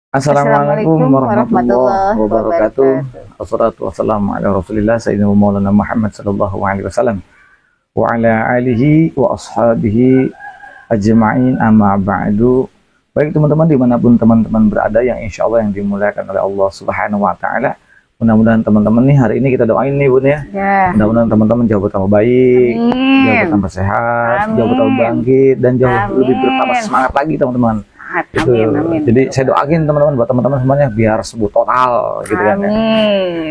Assalamualaikum warahmatullahi wabarakatuh. Wassalatu wassalamu ala Rasulillah Sayyidina Maulana Muhammad sallallahu alaihi wasallam wa ala alihi wa ashabihi ajma'in, amma ba'du. Baik teman-teman, dimanapun teman-teman berada yang insya Allah yang dimuliakan oleh Allah Subhanahu wa Ta'ala, mudah-mudahan teman-teman nih hari ini kita doain nih Bun ya. Mudah-mudahan teman-teman jauh bertambah baik, jauh bertambah sehat, jauh bertambah bangkit, dan jauh lebih bertambah semangat lagi teman-teman. Amin. Jadi saya doain teman-teman, buat teman-teman semuanya biar sembuh total gitu kan ya.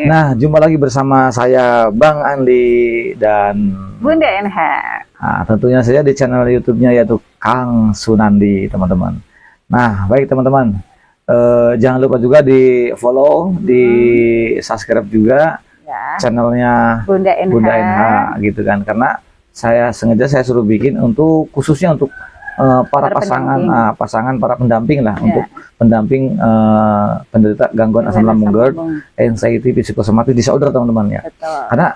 Nah, jumpa lagi bersama saya Bang Andi dan Bunda NH. Nah, tentunya saja di channel YouTube-nya yaitu Kang Sunandi teman-teman. Nah, baik teman-teman, jangan lupa juga di follow, di subscribe juga Ya. channelnya Bunda NH. Bunda NH gitu kan, karena saya sengaja saya suruh bikin untuk khususnya untuk para pasangan para pendamping lah, untuk pendamping penderita gangguan asam lambung GERD, anxiety, psikosomatik disorder teman-teman ya. Betul. Karena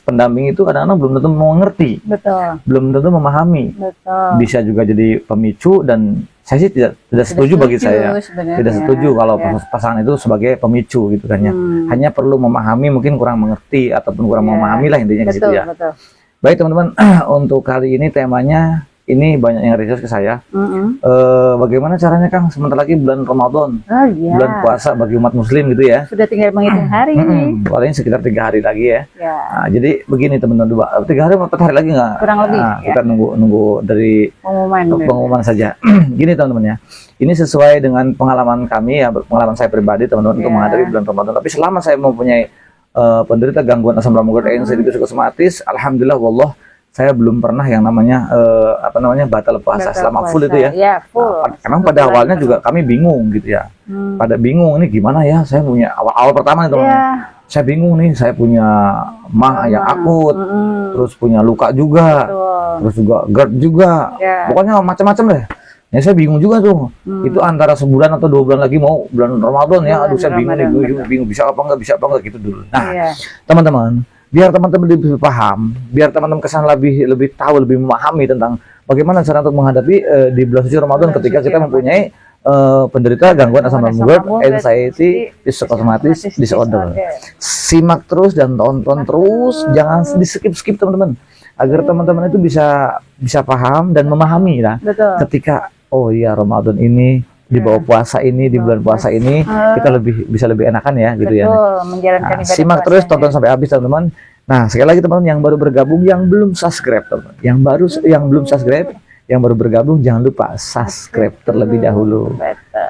pendamping itu kadang-kadang belum tentu mengerti, Betul. belum tentu memahami, Betul. bisa juga jadi pemicu, dan saya sih tidak setuju bagi saya, tidak setuju kalau pasangan itu sebagai pemicu gitu kan ya. Hanya perlu memahami, mungkin kurang mengerti ataupun kurang memahami lah intinya di situ ya. Betul. Baik teman-teman, untuk kali ini temanya ini banyak yang request ke saya. Bagaimana caranya Kang, sebentar lagi bulan Ramadan, bulan puasa bagi umat Muslim gitu ya. Sudah tinggal menghitung hari ini. Paling sekitar 3 hari lagi ya. Ya. Nah, jadi begini teman-teman, 3 hari atau 4 hari lagi nggak? Kurang lebih. Nah, kita nunggu dari pengumuman saja. Gini teman-teman ya. Ini sesuai dengan pengalaman kami ya, pengalaman saya pribadi teman-teman untuk menghadapi bulan Ramadan. Tapi selama saya mempunyai penderita gangguan asam lambung GERD, anxiety, psikosomatis, alhamdulillah wallah, saya belum pernah yang namanya batal puasa selama full itu ya. Full. Emang pada awalnya juga kami bingung gitu ya. Pada bingung ini gimana ya, saya punya awal pertama itu saya bingung nih, saya punya mah yang akut, terus punya luka juga, terus juga GERD juga, pokoknya macam-macam deh. Ya saya bingung juga tuh, itu antara sebulan atau 2 bulan lagi mau bulan Ramadan ya, aduh saya bingung nih, bingung bisa apa enggak gitu dulu. Nah, teman-teman, biar teman-teman lebih paham, biar teman-teman kesana lebih tahu, lebih memahami tentang bagaimana cara untuk menghadapi di bulan suci Ramadan ketika kita mempunyai penderita gangguan asam lambung GERD, anxiety, psikosomatis disorder. Simak terus dan tonton terus, jangan di skip teman-teman, agar teman-teman itu bisa paham dan memahami lah. Ketika oh iya Ramadan ini di bawah puasa ini, di bulan puasa ini kita bisa lebih enakan ya gitu ya. Nah, simak terus, tonton sampai habis teman-teman. Nah, sekali lagi teman-teman yang baru bergabung, yang belum subscribe teman, yang belum subscribe, yang baru bergabung jangan lupa subscribe terlebih dahulu.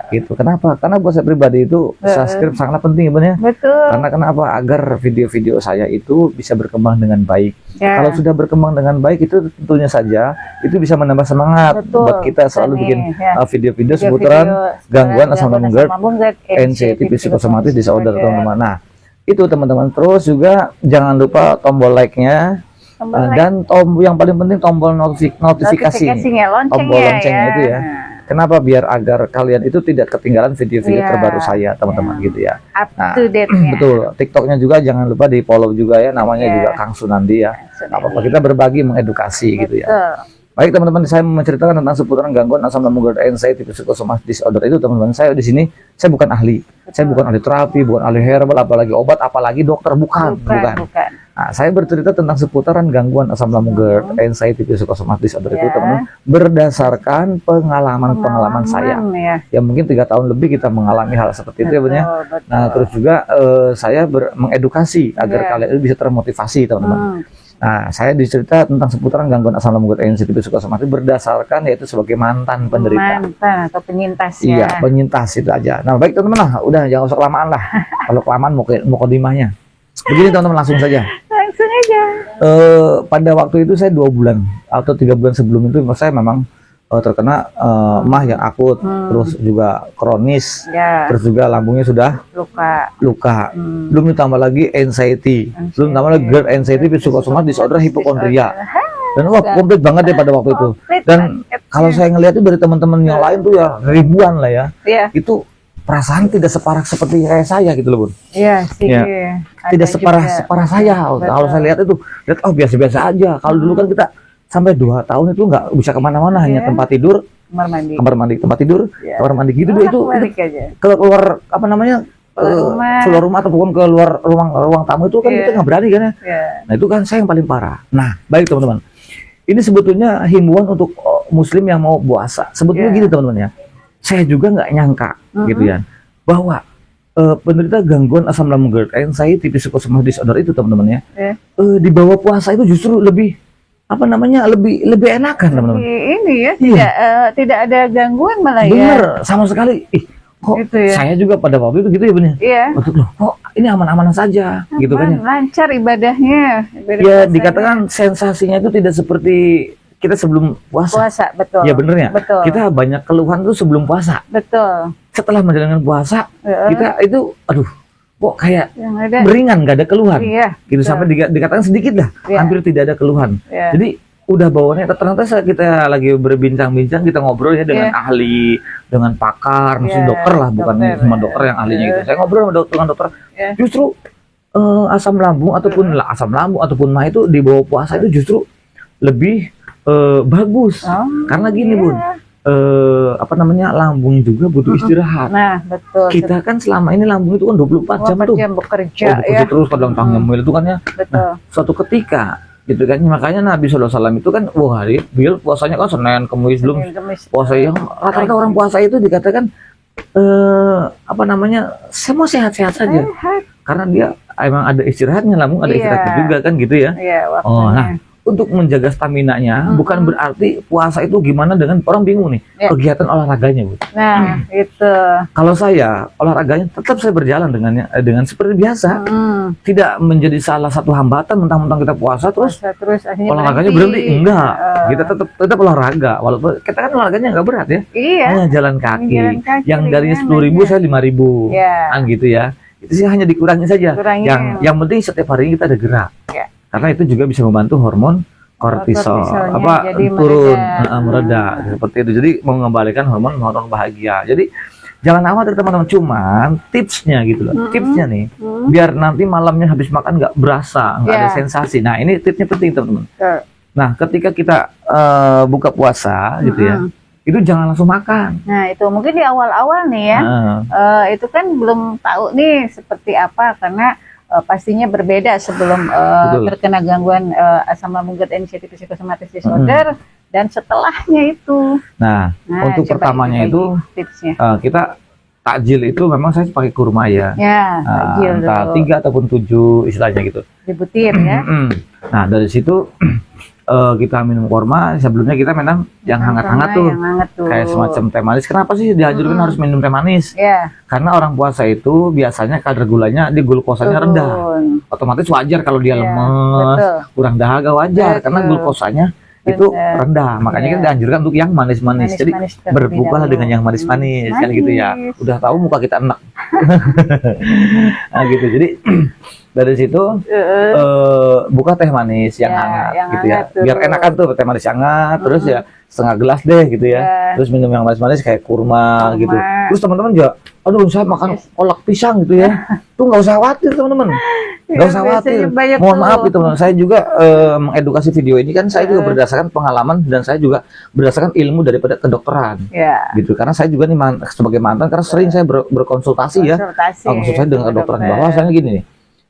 Gitu. Kenapa? Karena buat saya pribadi itu subscribe sangat penting ya. Karena kenapa? Agar video-video saya itu bisa berkembang dengan baik. Kalau sudah berkembang dengan baik itu tentunya saja itu bisa menambah semangat buat kita selalu bikin video-video seputaran gangguan asam lambung GERD, anxiety, psikosomatis disorder teman-teman. Nah, itu teman-teman, terus juga jangan lupa tombol like-nya. Dan yang paling penting tombol notifikasi, tombol loncengnya itu ya. Kenapa? Biar agar kalian itu tidak ketinggalan video-video terbaru saya teman-teman gitu ya. Nah, betul. TikToknya juga jangan lupa di follow juga ya, namanya juga Kang Sunandi ya. Apa-apa kita berbagi, mengedukasi gitu ya. Baik teman-teman, saya menceritakan tentang seputaran gangguan asam lambung GERD, anxiety, psikosomatis disorder itu teman-teman. Saya di sini saya bukan ahli. Saya bukan ahli terapi, bukan ahli herbal, apalagi obat, apalagi dokter, bukan. Nah, saya bercerita tentang seputaran gangguan asam lambung GERD, anxiety, psikosomatis disorder itu teman-teman berdasarkan pengalaman saya. Ya mungkin 3 tahun lebih kita mengalami hal seperti itu ya Bun ya. Nah, terus juga saya mengedukasi agar kalian bisa termotivasi teman-teman. Nah, saya dicerita tentang seputaran gangguan asam lambung GERD, anxiety, psikosomatis berdasarkan yaitu sebagai mantan penderita. Mantan atau penyintas ya. Iya, penyintas itu aja. Nah, baik teman-teman lah, udah jangan usah kelamaan lah. Kalau kelamaan mau kodimahnya. Begini teman-teman, langsung saja. Langsung aja. Pada waktu itu saya 2 bulan atau 3 bulan sebelum itu saya memang terkena mah yang akut, terus juga kronis, terus juga lambungnya sudah luka. Belum ditambah lagi anxiety, belum ditambah lagi GERD, anxiety, psikosomatis disorder, hipokondria. Dan wah komplit banget deh pada waktu itu. Dan kalau saya ngelihat itu dari teman-teman yang lain tuh ya ribuan lah ya. Itu perasaan tidak separah seperti kayak saya gitu loh Bun. Iya sih. Tidak separah saya. Kalau saya lihat itu, biasa-biasa aja. Kalau dulu kan kita sampai 2 tahun itu nggak bisa kemana-mana, hanya tempat tidur, kamar mandi, tempat tidur, Ya. kamar mandi gitu itu balik aja. keluar apa namanya Rumah. keluar rumah ataupun keluar ruang tamu itu kan Iya. kita nggak berani kan ya. Ya. Nah itu kan saya yang paling parah. Nah baik teman-teman, ini sebetulnya himbauan untuk muslim yang mau puasa. Sebetulnya Iya. gini teman-teman ya, saya juga nggak nyangka gitu ya bahwa penderita gangguan asam lambung GERD, anxiety, psychosomatic disorder itu teman-teman ya, di bawah puasa itu justru lebih apa namanya lebih enakan teman-teman. Ini ya Iya. tidak ada gangguan malah ya. Bener sama sekali. Ih, kok Gitu ya. saya juga pada waktu itu gitu ya bener. Iya. Betul loh. Kok ini aman-aman saja gitu kan ya. Lancar ibadahnya. Ibadah Ya puasanya. dikatakan sensasinya itu tidak seperti kita sebelum puasa. puasa, betul. Ya bener ya. Betul. Kita banyak keluhan tuh sebelum puasa. Betul. Setelah menjalankan puasa, kita itu aduh kok kayak Yang ada. beringan, nggak ada keluhan. Iya. Gitu betul. sampai dikatakan sedikit dah, Iya. hampir tidak ada keluhan. Iya. Jadi udah bawaannya ternyata saat kita lagi berbincang-bincang, kita ngobrol ya dengan ahli, dengan pakar, maksudnya Iya, dokter lah, bukan dokter, cuma ya. dokter yang ahlinya gitu. Saya ngobrol sama dengan dokter, Iya. justru asam lambung ataupun mah itu di bawah puasa itu justru lebih bagus. Karena gini iya. Bun, apa namanya, lambung juga butuh istirahat. Nah, betul. Kita kan selama ini lambung itu kan 24 jam tuh. bekerja bekerja ya. terus kadang nyemil itu kan ya. Betul. Suatu ketika gitu kan, makanya Nabi SAW itu kan hari beliau puasanya kan Senin, Kamis, belum Senin, Kamis. puasa yang rata-rata orang puasa itu dikatakan apa namanya, semua sehat-sehat saja Sehat. karena dia emang ada istirahatnya, lambung ada Iya. istirahatnya juga kan gitu ya. Iya, waktunya. Oh, nah untuk menjaga stamina-nya bukan berarti puasa itu gimana dengan orang bingung nih Iya. kegiatan olahraganya Bu. Nah, itu. Kalau saya olahraganya tetap saya berjalan dengan seperti biasa, tidak menjadi salah satu hambatan mentang-mentang kita puasa terus Puasa terus akhirnya olahraganya berhenti. Enggak, kita tetap olahraga walaupun kita kan olahraganya nggak berat ya, Iya. hanya jalan kaki, Jalan kaki, yang dari ringan 10.000 aja. saya 5.000 Iya. kan gitu ya, itu sih hanya dikurangi saja. Kurangin. Yang penting setiap hari kita ada gerak, Iya. karena itu juga bisa membantu hormon kortisol Kortisolnya jadi turun, mereda. mereda seperti itu, jadi mengembalikan hormon bahagia. Jadi jangan khawatir teman-teman, cuman tipsnya gitu loh, tipsnya nih biar nanti malamnya habis makan nggak berasa, nggak ada Iya. sensasi. Nah ini tipsnya penting teman-teman. Betul. Nah ketika kita buka puasa gitu ya, itu jangan langsung makan. Nah, itu mungkin di awal-awal nih ya. Itu kan belum tahu nih seperti apa karena pastinya berbeda sebelum Betul. terkena gangguan asam lambung GERD, anxiety, psychosomatic disorder dan setelahnya itu. Nah untuk coba pertamanya dibagi itu tipsnya. kita takjil itu memang saya pakai kurma ya. Ya, takjil Entah dulu. 3 ataupun 7 istilahnya gitu. Dibutir ya. Nah dari situ kita minum kurma, sebelumnya kita minum yang hangat-hangat tuh, Yang hangat tuh. kayak semacam teh manis. Kenapa sih dianjurkan harus minum teh manis? Ya, Karena orang puasa itu biasanya kadar gulanya di glukosanya rendah. turun. Otomatis wajar kalau dia Iya, lemes, betul. kurang dahaga, wajar Betul. karena glukosanya itu Benar. rendah. Makanya Iya. kita dianjurkan untuk yang manis-manis. Jadi Manis-manis terlebih berbukalah dahulu. dengan yang manis-manis kan gitu ya. Manis. Udah tahu muka kita enak. Nah gitu. Jadi dari situ buka teh manis yang Ya, hangat yang gitu ya. hangat dulu. Biar enakan tuh teh manis hangat, terus ya setengah gelas deh gitu ya. Ya. Terus minum yang manis-manis kayak kurma gitu. Terus teman-teman juga, aduh saya makan kolak pisang gitu ya. Tuh nggak usah khawatir teman-teman. Nggak usah biasanya khawatir. banyak Mohon tuh. maaf itu teman-teman. Saya juga mengedukasi video ini kan saya juga berdasarkan pengalaman dan saya juga berdasarkan ilmu daripada kedokteran. Ya. Gitu. Karena saya juga nih sebagai mantan karena sering saya berkonsultasi ya. Konsultasi. Maksud saya dengan kedokteran bahwa saya gini nih.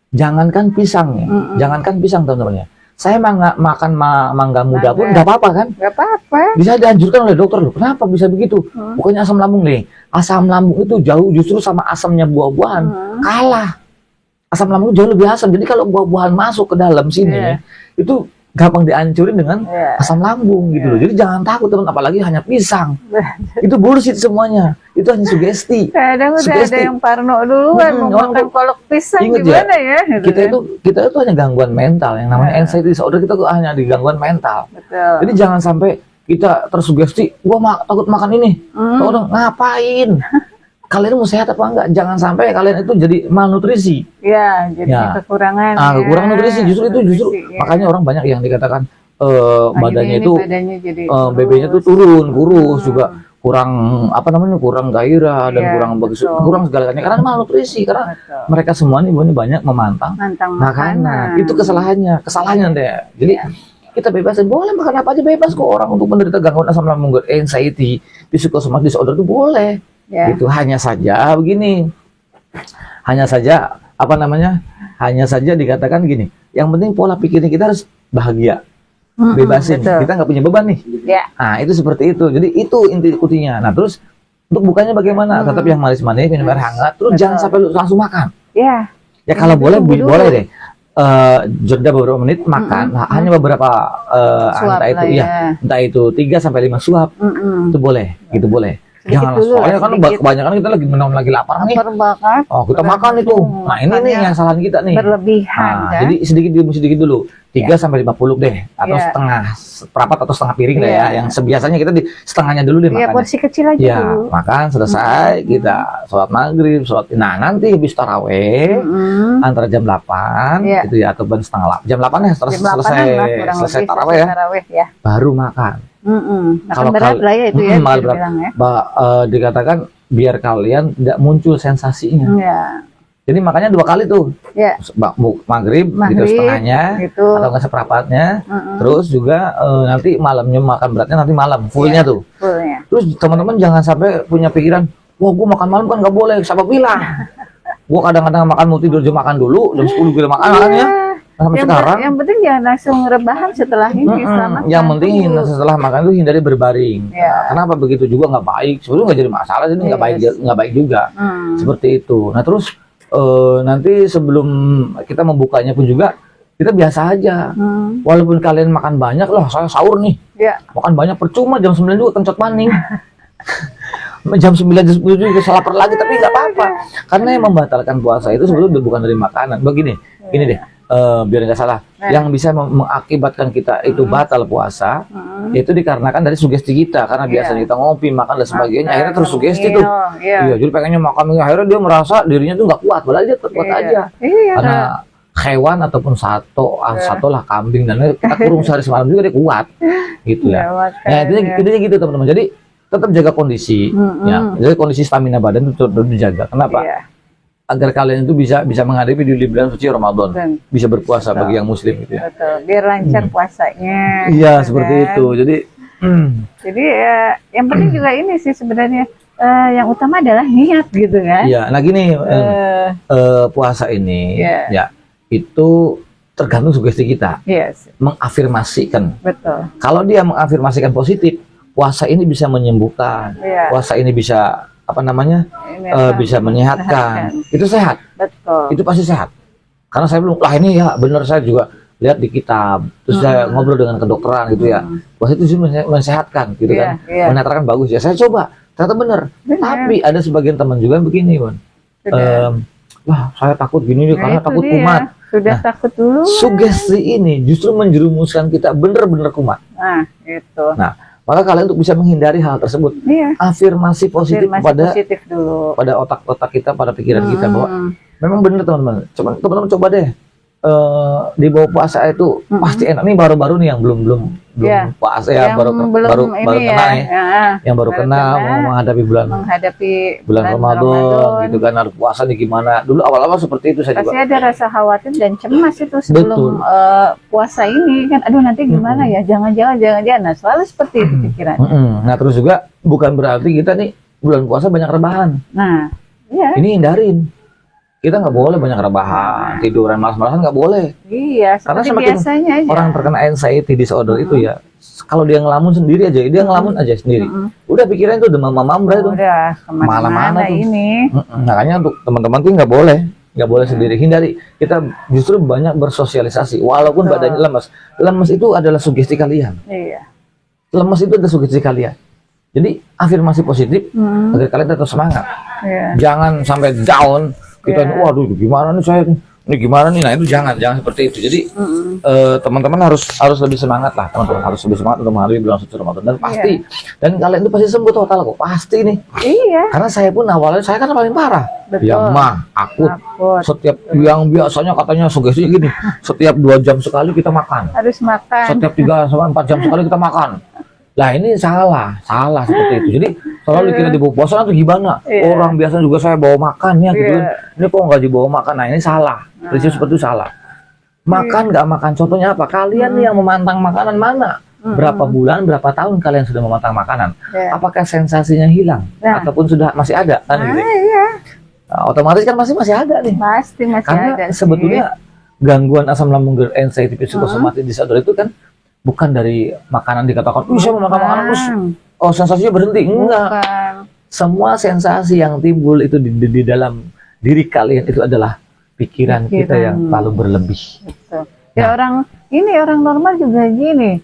Jangankan pisang ya. Jangankan pisang teman-teman ya. Saya makan mangga muda pun nggak apa-apa kan? Gak apa-apa. Bisa dianjurkan oleh dokter loh. Kenapa bisa begitu? Pokoknya asam lambung nih. Asam lambung itu jauh justru sama asamnya buah-buahan kalah. Asam lambung jauh lebih asam. Jadi kalau buah-buahan masuk ke dalam sini itu gampang dihancurin dengan asam lambung gitu loh. Jadi jangan takut teman, apalagi hanya pisang. Itu bullshit semuanya. Itu hanya sugesti. Kadang udah Sugesti. ada yang parno duluan mau orang makan tuh kolak pisang inget gimana ya? Gitu kita itu hanya gangguan mental, yang namanya anxiety disorder kita hanya di gangguan mental. Betul. Jadi jangan sampai kita tersugesti, gua takut makan ini. Takut ngapain? Kalian mau sehat apa enggak? Jangan sampai kalian itu jadi malnutrisi. Ya, jadi kekurangan. Kekurangan nutrisi justru ya. makanya orang banyak yang dikatakan badannya Ini itu badannya jadi BB-nya tuh turun, kurus juga, kurang apa namanya, kurang gairah dan Iya, kurang bagus, betul. kurang segalanya karena malnutrisi, karena Betul. mereka semua ini banyak memantang Mantang makanan. Itu kesalahannya deh. Jadi kita bebasin, boleh makan apa aja bebas kok, orang untuk menderita gangguan asam lambung, anxiety, psychosomatic disorder itu boleh. Gitu. Hanya saja begini, hanya saja apa namanya, hanya saja dikatakan gini, yang penting pola pikirnya kita harus bahagia, bebasin, betul. Kita nggak punya beban nih. Nah itu seperti itu, jadi itu intinya. Nah terus untuk bukanya bagaimana? Tetap yang manis-manis, minum air hangat, terus jangan sampai langsung makan. Ya kalau boleh boleh deh. Jeda beberapa menit makan, hanya beberapa entah itu 3 sampai 5 suap, itu boleh, gitu boleh. Jangan soalnya kan kebanyakan kita lagi minum lagi lapar nih. Oh kita makan itu. Nah ini nih yang kesalahan kita nih. Berlebihan. Nah, jadi sedikit dulu. 3 sampai 50 deh, atau setengah seperempat atau setengah piring deh ya. Yang sebiasanya kita di setengahnya dulu deh makan. Porsi kecil aja dulu. Makan selesai, kita sholat maghrib, nah nanti habis taraweh antara jam 8 gitu ya, atau setengah 8. Jam 8 ya selesai taraweh ya. Baru makan. Kalau berat lah ya itu ya. Dikatakan biar kalian tidak muncul sensasinya. Jadi makanya 2 kali tuh, maghrib gitu setengahnya, gitu. Atau nggak seperempatnya, terus juga nanti malamnya makan beratnya nanti malam, fullnya tuh. Terus teman-teman jangan sampai punya pikiran, wah gue makan malam kan nggak boleh, siapa bilang? Gue kadang-kadang makan mau tidur jam makan dulu, jam 10 kita makannya. Sampai sekarang. Yang penting jangan langsung rebahan setelah ini. Yang penting setelah makan itu hindari berbaring. Kenapa begitu juga nggak baik? Sebetulnya nggak jadi masalah, jadi nggak baik juga. Seperti itu. Nah terus nanti sebelum kita membukanya pun juga kita biasa aja. Walaupun kalian makan banyak, loh saya sahur nih, makan banyak percuma, jam 9 juga kencot maning. Jam 9 jam 10 juga lapar lagi, tapi nggak apa-apa. Karena yang membatalkan puasa itu sebetulnya bukan dari makanan. Begini, gini deh, biar nggak salah. Yang bisa mengakibatkan kita itu batal puasa, itu dikarenakan dari sugesti kita. Karena biasanya kita ngopi, makan dan sebagainya, akhirnya terus sugesti tuh. Iya, jadi pengennya makan, akhirnya dia merasa dirinya tuh nggak kuat, padahal dia kuat aja. Karena hewan ataupun satu lah kambing dan kita kurung sehari semalam juga dia kuat, gitu ya. Nah intinya gitu teman-teman. Jadi tetap jaga kondisi, ya. Jadi kondisi stamina badan itu tetap dijaga. Kenapa? Agar kalian itu bisa menghadapi di bulan suci Ramadan, bisa berpuasa bagi yang muslim gitu ya. Betul. Biar lancar puasanya. Iya, seperti itu. Jadi yang penting juga ini sih sebenarnya yang utama adalah niat gitu kan. Iya, nah gini puasa ini ya itu tergantung sugesti kita. Mengafirmasikan. Betul. Kalau dia mengafirmasikan positif, puasa ini bisa menyembuhkan. Puasa ini bisa bisa menyehatkan. Itu sehat. Betul. Itu pasti sehat. Karena saya belum, ini ya benar, saya juga lihat di kitab, terus saya ngobrol dengan kedokteran gitu ya. Puasa itu mensehatkan gitu kan. Menetralkan bagus ya. Saya coba, ternyata benar. Tapi ada sebagian teman juga yang begini, wah saya takut gini karena takut kumat. Sudah takut dulu. Sugesti ini justru menjerumuskan kita benar-benar kumat. Nah, itu. Nah, maka kalian untuk bisa menghindari hal tersebut, afirmasi positif pada otak-otak kita, pada pikiran kita bahwa memang benar teman-teman. Teman-teman coba deh di bawah puasa itu pasti enak. Nih baru-baru nih yang belum puasa ya, baru kena nih, yang baru kena mau menghadapi bulan Ramadan gitu kan, harus puasa nih gimana. Dulu awal-awal seperti itu saya pasti juga. Ada rasa khawatir dan cemas itu sebelum puasa ini kan. Aduh nanti gimana ya? Jangan-jangan. Nah selalu seperti itu pikiran. Nah terus juga bukan berarti kita nih bulan puasa banyak rebahan. Nah, ini hindarin. Kita nggak boleh banyak rebahan, tiduran malas-malasan nggak boleh. Iya, karena semakin biasanya aja. Orang terkena anxiety disorder itu ya, kalau dia ngelamun sendiri aja, dia ngelamun aja sendiri. Udah pikiran itu demam mamre itu. Udah kemana-mana ini. Makanya untuk teman-teman tuh nggak boleh sendiri. Hindari. Kita justru banyak bersosialisasi, walaupun badannya lemas. Lemas itu adalah sugesti kalian. Iya. Lemas itu adalah sugesti kalian. Jadi afirmasi positif agar kalian tetap semangat. Jangan sampai down. Kita waduh gimana nih saya ini gimana nih, nah itu jangan seperti itu. Jadi teman-teman harus lebih semangat lah, teman-teman harus lebih semangat untuk menghadapi bulan suci Ramadan dan pasti dan kalian itu pasti sembuh total kok, pasti nih. Karena saya pun awalnya saya kan paling parah. Ya akut. Setiap yang biasanya katanya sugestinya gini, setiap 2 jam sekali kita makan. Harus makan. Setiap 3 sampai 4 jam sekali kita makan. Lah ini salah seperti itu. Jadi selalu dikira dibawa puasa itu gimana? Orang biasa juga saya bawa makan ya gitu. Ini kok nggak dibawa makan? Nah ini salah. Prinsip seperti itu salah. Makan nggak makan. Contohnya apa? Kalian nih yang memantang makanan mana? Berapa bulan, berapa tahun kalian sudah memantang makanan? Apakah sensasinya hilang? Ataupun sudah masih ada? Kan, gitu. Nah, otomatis kan masih ada nih. Pasti masih Karena ada. sebetulnya gangguan asam lambung anxiety psychosomatic disorder itu kan bukan dari makanan dikatakan, bisa makan makanan terus sensasinya berhenti. Enggak. Semua sensasi yang timbul itu di dalam diri kalian itu adalah pikiran kita yang terlalu berlebih. Betul. Ya orang normal juga gini.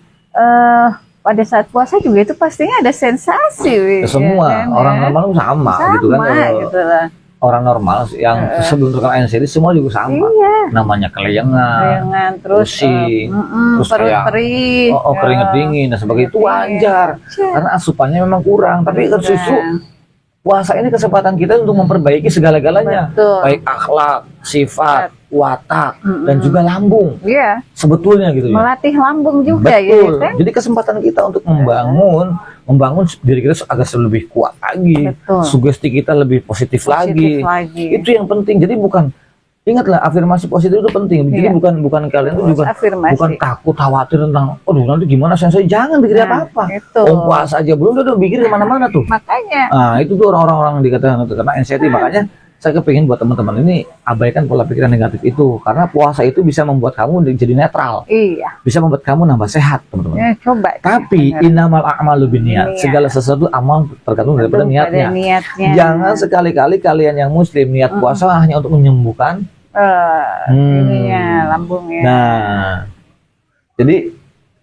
Pada saat puasa juga itu pastinya ada sensasi. Semua ya kan, orang normal sama gitu kan. Gitu lah. Orang normal yang sebelum terkena anxiety semua juga sama. Namanya keleyangan, terus pusing, terus perut kayak perih, keringat dingin dan sebagainya. Itu wajar karena asupannya memang kurang. Tapi justru puasa ini kesempatan kita untuk memperbaiki segala-galanya, baik akhlak, sifat, watak, dan juga lambung. Iya. Sebetulnya gitu ya. Melatih lambung juga. Betul. Ya. Jadi kesempatan kita untuk membangun diri kita agar lebih kuat lagi, sugesti kita lebih positif lagi. Itu yang penting. Jadi ingatlah afirmasi positif itu penting. Jadi bukan kalian itu juga bukan takut khawatir tentang nanti gimana saya jangan pikir apa-apa. Puasa aja belum udah pikir kemana-mana tuh. Makanya. Nah itu tuh orang-orang dikatakan karena anxiety. Makanya saya kepingin buat teman-teman ini abaikan pola pikiran negatif itu, karena puasa itu bisa membuat kamu jadi netral. Iya. Bisa membuat kamu nambah sehat, teman-teman. Ya, coba. Tapi innamal a'malu binniyat. Segala sesuatu amal tergantung daripada niatnya. Jangan sekali-kali kalian yang muslim niat puasa hanya untuk menyembuhkan lambungnya. Nah, jadi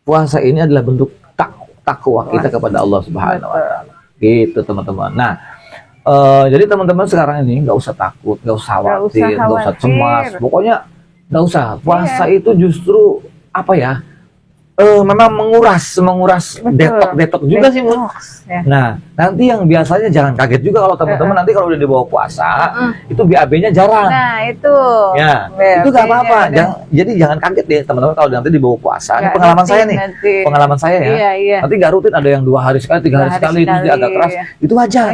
puasa ini adalah bentuk takwa kita kepada Allah Subhanahu wa taala. Gitu, teman-teman. Nah, jadi teman-teman sekarang ini nggak usah takut, nggak usah khawatir, nggak usah cemas, pokoknya nggak usah. Puasa itu justru apa ya? Memang menguras detok juga sih, Mun. Nah, nanti yang biasanya jangan kaget juga kalau teman-teman nanti kalau udah dibawa puasa, itu BAB-nya jarang. Nah, itu. Ya, itu nggak apa-apa. Jadi jangan kaget deh teman-teman kalau nanti dibawa puasa. Ini pengalaman saya nih, pengalaman saya ya. Nanti nggak rutin, ada yang 2 hari sekali, 3 hari sekali, terus dia agak keras. Itu wajar.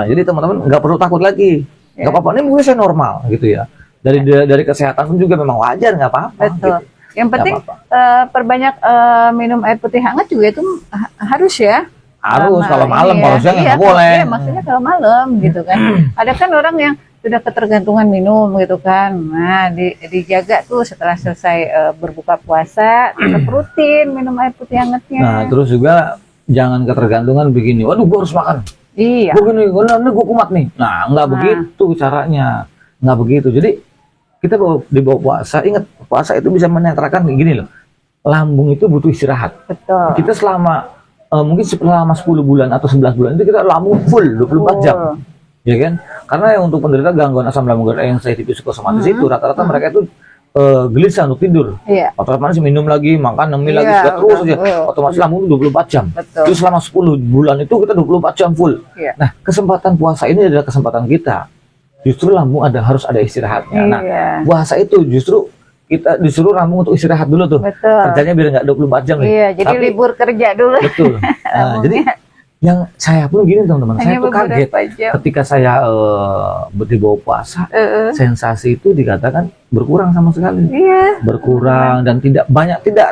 Jadi teman-teman nggak perlu takut lagi. Nggak apa-apa. Ini mungkin saya normal gitu ya. Dari kesehatan pun juga memang wajar, nggak apa-apa. Betul. Gitu. Yang penting perbanyak minum air putih hangat juga itu harus ya. Harus kalau malam, kalau siang nggak boleh. Iya, maksudnya kalau malam gitu kan. Ada kan orang yang sudah ketergantungan minum gitu kan. Nah, dijaga tuh setelah selesai berbuka puasa, tetap rutin minum air putih hangatnya. Nah, terus juga jangan ketergantungan begini. Waduh, gua harus makan. Iya. Gua kumat nih. Nah, nggak begitu caranya. Nggak begitu. Jadi kita dibawa puasa, ingat puasa itu bisa menetralkan gini loh. Lambung itu butuh istirahat. Betul. Kita mungkin selama 10 bulan atau 11 bulan itu kita lambung full 24 jam. Ya kan? Karena yang untuk penderita gangguan asam lambung anxiety psychosomatis itu rata-rata mereka itu gelisah untuk tidur. Iya. Otomatis minum lagi, makan, ngemil lagi, terus aja. Otomatis lambung itu 24 jam. Betul. Terus selama 10 bulan itu kita 24 jam full. Iya. Nah, kesempatan puasa ini adalah kesempatan kita. Justru lambung harus ada istirahatnya. Nah, puasa itu justru kita disuruh lambung untuk istirahat dulu tuh. Betul. Kerjanya biar nggak 24 jam nih. Iya, jadi libur kerja dulu. Betul. Nah, jadi yang saya pun gini teman-teman, saya tuh kaget ketika saya dibawa puasa, sensasi itu dikatakan berkurang sama sekali. Iya. Berkurang dan tidak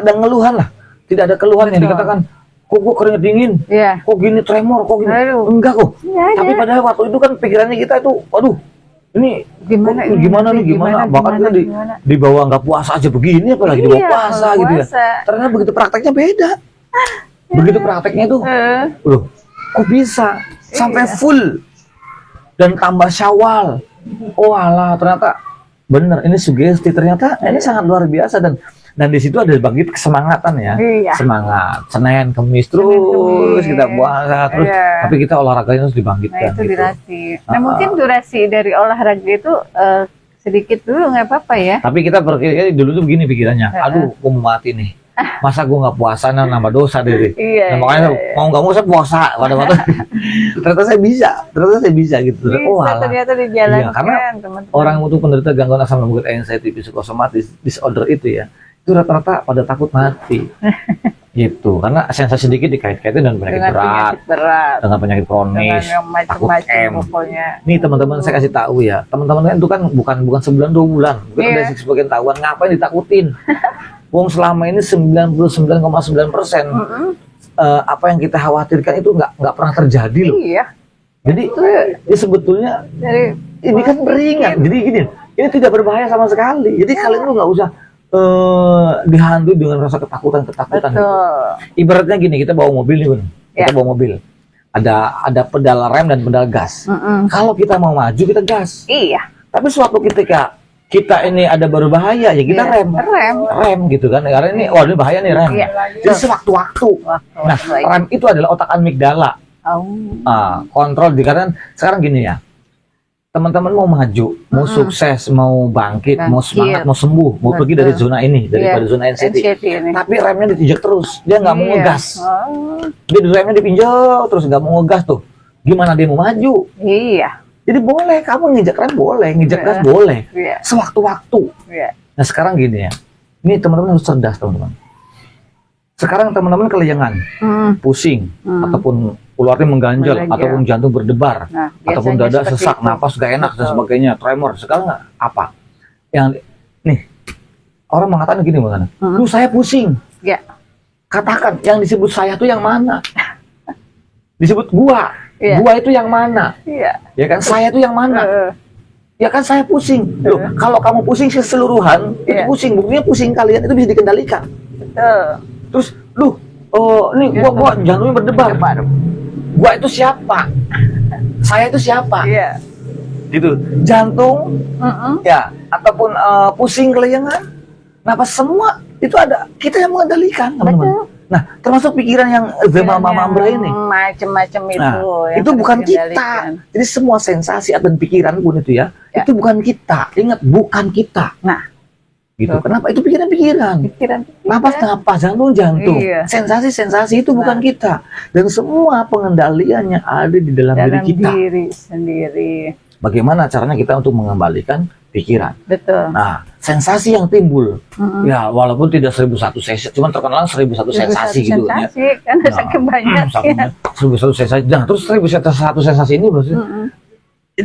ada ngeluhan lah. Tidak ada keluhan yang dikatakan kok gue keringet dingin, kok gini tremor, kok gini. Enggak kok. Tapi padahal waktu itu kan pikirannya kita itu, waduh, ini gimana nih, bahkan kita di bawah nggak puasa aja begini, apalagi di bawah puasa gitu ya. Ternyata begitu prakteknya beda. Begitu prakteknya itu, loh, kok bisa sampai full dan tambah Syawal. Oh alah, ternyata bener ini sugesti, ternyata ini sangat luar biasa dan di situ ada bangkit kesemangatan ya. Semangat Senin Kamis terus kita puasa terus, tapi kita olahraganya harus dibangkitkan. Nah, itu dilatih. Nah, mungkin durasi dari olahraga itu sedikit dulu nggak apa-apa ya. Tapi kita dulu tuh begini pikirannya, aduh aku mau mati nih, masa gue nggak puasa nambah dosa deh. Nah, makanya mau nggak mau saya puasa pada waktu. ternyata saya bisa gitu. Ternyata dijalankan. Karena teman-teman. Orang untuk penderita gangguan asam lambung anxiety psychosomatic disorder itu ya, itu rata-rata pada takut mati. Gitu, karena sensasi sedikit dikait-kaitin dengan penyakit berat, dengan penyakit kronis, takut pokoknya. Nih teman-teman, saya kasih tahu ya, teman-teman itu kan bukan sebulan 2 bulan, mungkin ada sebagian tahuan, ngapain ditakutin? Wong selama ini 99,9% apa yang kita khawatirkan itu nggak pernah terjadi loh. Iya. Jadi ya sebetulnya ini kan beringat, jadi gini, ini tidak berbahaya sama sekali. Jadi kalian tuh nggak usah dihantui dengan rasa ketakutan. Ibaratnya gini, kita bawa mobil nih, kita bawa mobil, ada pedal rem dan pedal gas. Kalau kita mau maju kita gas. Iya. Tapi suatu ketika kita ini ada berbahaya ya kita rem gitu kan, karena ini ini bahaya nih rem. Jadi sewaktu-waktu. Nah, rem itu adalah otak amigdala. Kontrol karena sekarang gini ya. Teman-teman mau maju, mau sukses, mau bangkit, mau semangat, mau sembuh, mau pergi dari zona ini, daripada zona NCT. Tapi remnya ditinjak terus, dia nggak mau ngegas. Dia remnya dipinjau terus nggak mau ngegas tuh. Gimana dia mau maju? Iya. Jadi boleh kamu nginjak rem boleh, nginjak gas boleh, sewaktu-waktu. Nah sekarang gini ya, ini teman-teman harus cerdas teman-teman. Sekarang teman-teman kelayangan, pusing, ataupun ularnya mengganjal, ataupun jantung berdebar, ataupun dada sesak, napas gak enak dan sebagainya, tremor. Sekarang apa? Yang nih orang mengatakan gini, lu saya pusing. Katakan yang disebut saya tuh yang mana? Disebut gua itu yang mana? Ya kan saya tuh yang mana? Ya kan saya pusing. Loh, kalau kamu pusing keseluruhan, itu pusing. Buktinya pusing kalian itu bisa dikendalikan. Terus, nih gua jantungnya berdebar. Gua itu siapa? Saya itu siapa? Gitu. Jantung, ya, ataupun pusing kelayangan, napas semua itu ada. Kita yang mengendalikan, teman-teman. Nah, termasuk pikiran yang Mambra ini. Macam-macam itu. Itu bukan kita. Jadi semua sensasi dan pikiran pun itu ya, itu bukan kita. Ingat, bukan kita. Nah, gitu. Kenapa? Itu pikiran-pikiran. Napas, jantung. Sensasi-sensasi itu bukan kita. Dan semua pengendaliannya ada di dalam diri kita. Diri sendiri. Bagaimana caranya kita untuk mengembalikan pikiran? Betul. Nah, sensasi yang timbul, ya walaupun tidak 1001 sensasi, cuma terkenal 1001 sensasi gitu ya. Karena saking banyak. 1001 sensasi. Nah, terus 1001 sensasi ini maksudnya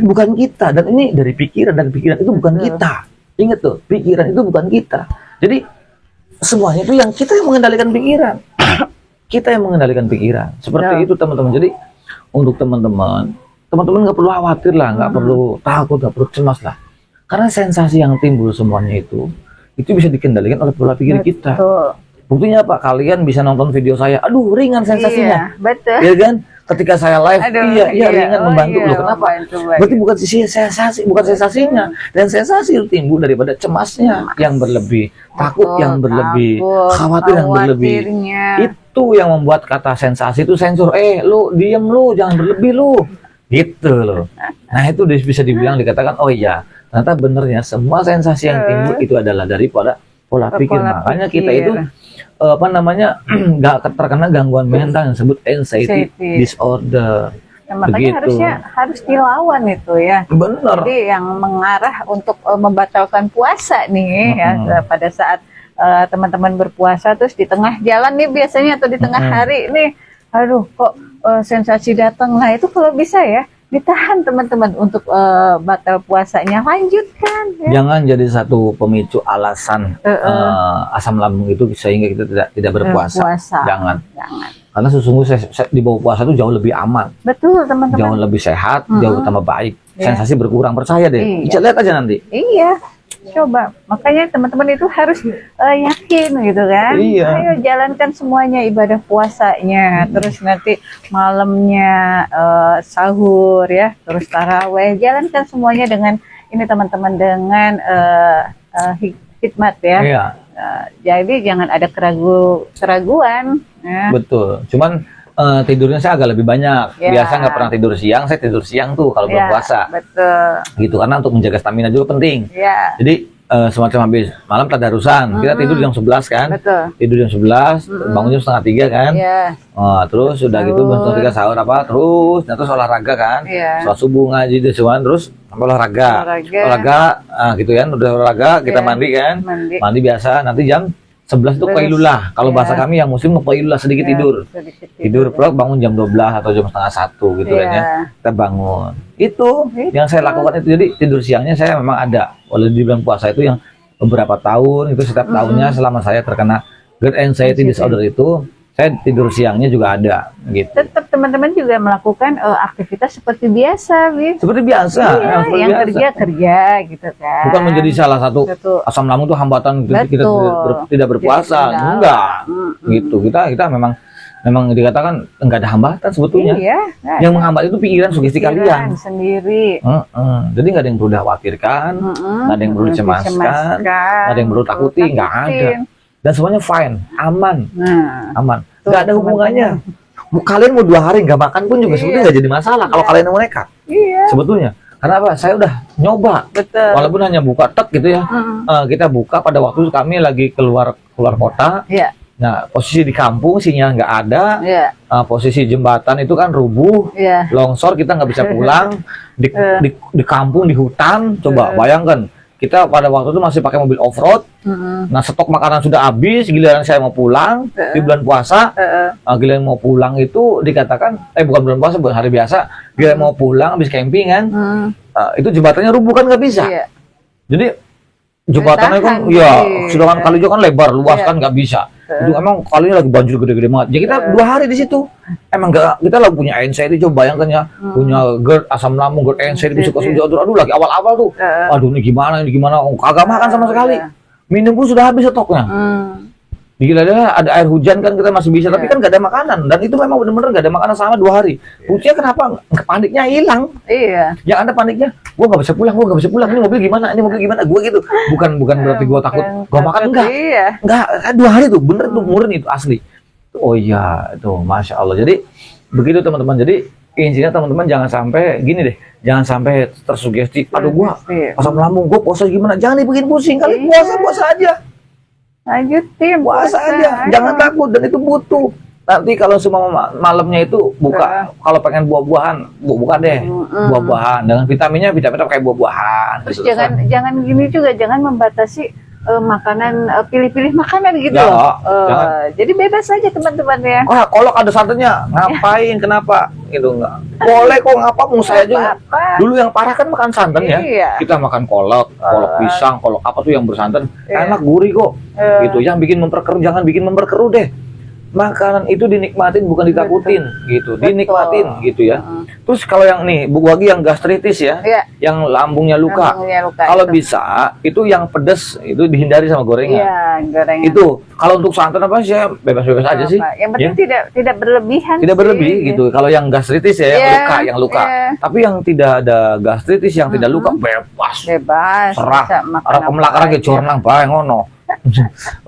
bukan kita, dan ini dari pikiran, dan pikiran itu bukan kita. Ingat tuh, pikiran itu bukan kita. Jadi semuanya itu yang kita yang mengendalikan pikiran. Kita yang mengendalikan pikiran. Seperti itu teman-teman. Jadi untuk teman-teman nggak perlu khawatir lah, nggak perlu takut, nggak perlu cemas lah. Karena sensasi yang timbul semuanya itu bisa dikendalikan oleh pola pikir kita. Buktinya apa? Kalian bisa nonton video saya, aduh ringan sensasinya. Betul. Ya kan? Ketika saya live, ringan membantu loh. Kenapa? Berarti bukan sensasi, bukan sensasinya. Dan sensasi itu timbul daripada cemasnya yang berlebih, takut yang berlebih, khawatir yang berlebih. Itu yang membuat kata sensasi itu sensor. Lu diem lu, jangan berlebih lu. Gitu loh. Nah itu bisa dibilang dikatakan, oh iya, ternyata benernya semua sensasi yang timbul itu adalah daripada pola pikir. Makanya kita itu nggak terkena gangguan mental yang disebut anxiety disorder. Makanya harus dilawan itu ya. Benar. Jadi yang mengarah untuk membatalkan puasa nih ya, pada saat teman-teman berpuasa terus di tengah jalan nih biasanya atau di tengah hari nih, aduh kok sensasi datang. Nah itu kalau bisa ya ditahan teman-teman untuk batal puasanya, lanjutkan ya. Jangan jadi satu pemicu alasan asam lambung itu sehingga kita tidak berpuasa. Jangan. Karena sesungguhnya di bawah puasa itu jauh lebih aman. Betul teman-teman. Jauh lebih sehat, jauh tambah baik. Sensasi berkurang, percaya deh. Bisa lihat aja nanti. Iya. Coba, makanya teman-teman itu harus yakin gitu kan. Ayo jalankan semuanya ibadah puasanya, terus nanti malamnya sahur ya, terus taraweh, jalankan semuanya dengan ini teman-teman, dengan hikmat ya. Jadi jangan ada keraguan. Ya. Betul. Cuman tidurnya saya agak lebih banyak. Biasa nggak pernah tidur siang, saya tidur siang tuh kalau berpuasa. Betul. Gitu, karena untuk menjaga stamina juga penting. Jadi semacam habis malam tadarusan, kita tidur jam 11 kan. Betul. Tidur jam 11, bangun jam setengah 3 kan. Terus udah gitu setengah 3 sahur terus olahraga kan. Sholat subuh, ngaji terus olahraga gitu kan. Udah olahraga kita mandi kan. Mandi biasa, nanti jam 11 itu Qailulah. Kalau bahasa kami yang muslim Qailulah, sedikit tidur. Tidur plok bangun jam 12 atau jam setengah 1 gitu kan ya. Kita bangun. Itu yang saya lakukan itu. Jadi tidur siangnya saya memang ada. Walau di bulan puasa itu yang beberapa tahun itu setiap tahunnya selama saya terkena GERD anxiety disorder itu saya tidur siangnya juga ada gitu. Tetap teman-teman juga melakukan aktivitas seperti biasa, Bi. Seperti biasa, yang kerja gitu kan. Bukan menjadi salah satu asam lambung itu hambatan kita tidak berpuasa, enggak. Gitu. Kita memang dikatakan enggak ada hambatan sebetulnya. Iya, yang menghambat itu pikiran sugesti kalian sendiri. Jadi nggak ada yang perlu dikhawatirkan, nggak ada yang perlu dicemaskan, nggak ada yang perlu takuti, nggak ada. Dan semuanya fine, aman, aman. Nggak ada hubungannya. Kalian mau 2 hari nggak makan pun juga sebetulnya nggak jadi masalah kalau kalian mau nekat. Sebetulnya. Karena apa? Saya udah nyoba. Betul. Walaupun hanya buka tek gitu ya. Kita buka pada waktu kami lagi keluar kota. Nah, posisi di kampung sinyal nggak ada. Posisi jembatan itu kan rubuh. Longsor, kita nggak bisa pulang. Di kampung, di hutan. Coba bayangkan. Kita pada waktu itu masih pakai mobil off-road. Nah, stok makanan sudah habis. Giliran saya mau pulang di bulan puasa. Giliran mau pulang itu dikatakan, bukan bulan puasa, bukan hari biasa. Giliran mau pulang habis camping kan. Itu jembatannya rubuh kan nggak bisa. Jadi jembatannya kan, sedangkan kali juga kan lebar, luas kan nggak bisa. Itu emang kalinya lagi banjir gede-gede banget. Ya kita 2 hari di situ. Emang nggak, kita lagi punya anxiety, coba bayangkan ya, punya GERD, asam lambung, GERD anxiety, bisa aduh lagi awal-awal tuh. Aduh ini gimana, kagak makan sama sekali. Minum pun sudah habis stoknya. Gila ada air hujan kan kita masih bisa, tapi kan nggak ada makanan. Dan itu memang benar-benar nggak ada makanan selama 2 hari. Buktinya kenapa? Paniknya hilang. Yang ada paniknya, gua nggak bisa pulang. Ini mobil gimana? Gua gitu. Bukan berarti gua takut. Gua makan enggak. Enggak, 2 hari tuh bener tuh, murni itu asli. Oh iya, itu Masya Allah. Jadi begitu teman-teman. Jadi intinya teman-teman jangan sampai gini deh. Jangan sampai tersugesti. Aduh gua asam lambung, gua puasa gimana? Jangan dibikin pusing. Kali puasa aja. Lanjutin puasa aja, jangan takut, dan itu butuh. Nanti kalau semua malamnya itu buka, kalau pengen buah-buahan, buka deh buah-buahan dengan vitaminnya kayak buah-buahan. Terus jangan gini juga, jangan membatasi makanan, pilih-pilih makanan gitu. Jadi bebas aja teman-teman ya. Kolak ada santannya, ngapain? Kenapa? Gitu enggak. Boleh kok, ngapa mau saya juga. Dulu yang parah kan makan santan ya. Kita makan kolak pisang, kolak apa tuh yang bersantan, enak, gurih kok. Gitu. Yang bikin memperkeruh, jangan bikin memperkeruh deh. Makanan itu dinikmatin, bukan ditakutin. Gitu, dinikmatin gitu ya. Terus kalau yang nih, Bu Wagi yang gastritis ya, yang lambungnya luka. Kalau bisa itu yang pedas itu dihindari sama gorengan. Itu kalau untuk santan apa sih ya bebas-bebas aja sih. Yang penting tidak berlebihan. Tidak berlebih gitu. Kalau yang gastritis ya yang luka. Tapi yang tidak ada gastritis, yang tidak luka, bebas. Serah. Orang kemelakaran ke cornang bae ngono.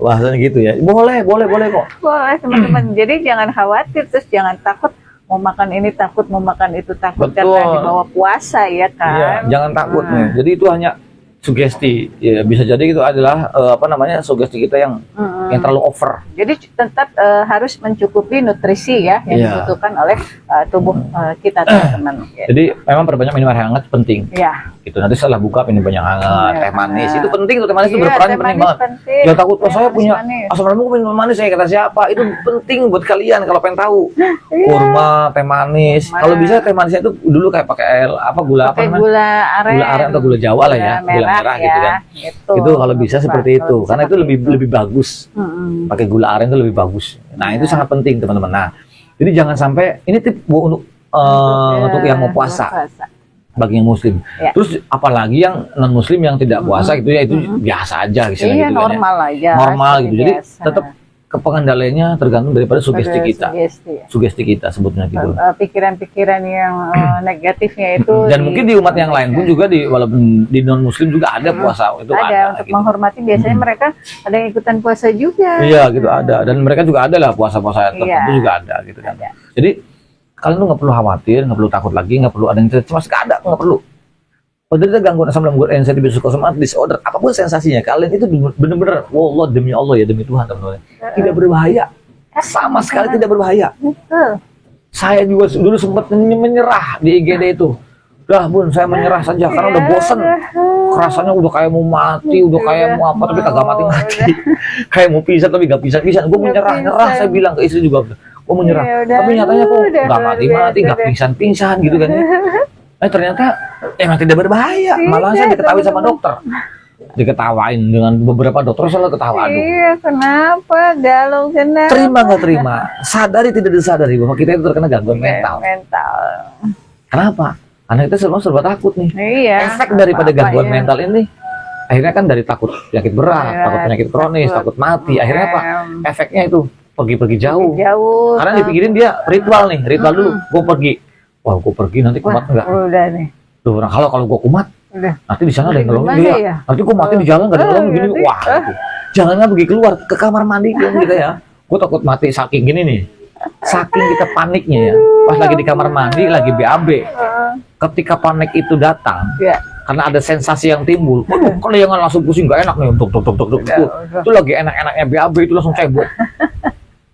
Bahasanya gitu ya. Boleh kok. Boleh teman-teman. Jadi jangan khawatir, terus jangan takut mau makan ini takut, mau makan itu takut. Betul. Karena di bawah puasa ya kan. Jangan takut nih. Jadi itu hanya sugesti. Ya, bisa jadi itu adalah sugesti kita yang terlalu over. Jadi tetap harus mencukupi nutrisi ya yang dibutuhkan oleh tubuh kita teman-teman. Jadi memang perbanyak minum air hangat penting. Gitu. Nanti setelah buka minum banyak hangat, teh manis itu penting tuh, teh manis itu berperan penting banget. Jangan takut, saya punya asam lambung minum manis, saya kata siapa? Itu penting buat kalian kalau pengen tahu. Kurma, teh manis. Kalau bisa teh manisnya itu dulu kayak pakai air gula apa namanya? Gula aren atau gula Jawa lah ya, gula merah gitu kan. Itu kalau bisa seperti itu, karena itu lebih bagus. Pakai gula aren itu lebih bagus. Nah, itu sangat penting teman-teman. Nah, jadi jangan sampai ini tip untuk yang mau puasa. Bagi yang muslim. Terus apalagi yang non muslim yang tidak puasa gitu ya, itu biasa aja gitu. Normal aja. Normal gitu. Jadi tetap pengendaliannya tergantung daripada sugesti kita. Sugesti kita sebutnya gitu. Pikiran-pikiran yang negatifnya itu. Dan mungkin di umat yang lain pun juga walaupun di non muslim juga ada puasa itu ada untuk gitu. Menghormati biasanya mereka ada yang ikutan puasa juga. Iya gitu ada, dan mereka juga ada lah puasa-puasa tertentu juga ada gitu kan. Jadi kalian tuh nggak perlu khawatir, nggak perlu takut lagi, nggak perlu ada yang cemas, nggak perlu. Penderita gangguan asam lambung, anxiety psychosomatic disorder, apapun sensasinya, kalian itu benar-benar, wallah demi Allah ya, demi Tuhan teman-teman, tidak berbahaya, sama sekali tidak berbahaya. Saya juga dulu sempat menyerah di IGD itu. Bun, saya menyerah saja karena udah bosen. kerasanya udah kayak mau mati, udah kayak mau apa, tapi kagak mati-mati. Kayak mau pisah tapi gak pisah-pisah. Gue menyerah, saya bilang ke istri juga, gue menyerah. Tapi nyatanya kok gak mati-mati, gak pingsan-pingsan gitu kan ya. Ternyata emang tidak berbahaya. Malah saya diketahui sama dokter. Diketawain dengan beberapa dokter, selalu ketawa. Iya, kenapa? Galau kenapa? Terima nggak terima? Sadari tidak disadari bahwa kita itu terkena gangguan mental. Kenapa? Karena kita semua serba takut nih. Iya. Efek daripada gangguan mental ini, akhirnya kan dari takut penyakit berat, takut penyakit kronis, takut mati. Akhirnya apa? Efeknya itu pergi-pergi jauh. Karena dipikirin dia ritual nih, ritual dulu. Gue pergi. Wah, gue pergi nanti kumat enggak? Udah nih. Tuh, kalau gue kumat, nanti di sana ada yang nolongin dia. Ya? Nanti gue mati di jalan gak ada nolongin gini. Wah, gitu. Janganlah pergi keluar ke kamar mandi gitu ya. Gue takut mati saking gini nih. Saking kita paniknya ya. Pas lagi di kamar mandi, lagi BAB. Ketika panik itu datang, karena ada sensasi yang timbul. Waduh, kalau yang langsung pusing gak enak nih. Itu lagi enak-enaknya BAB itu langsung cebok.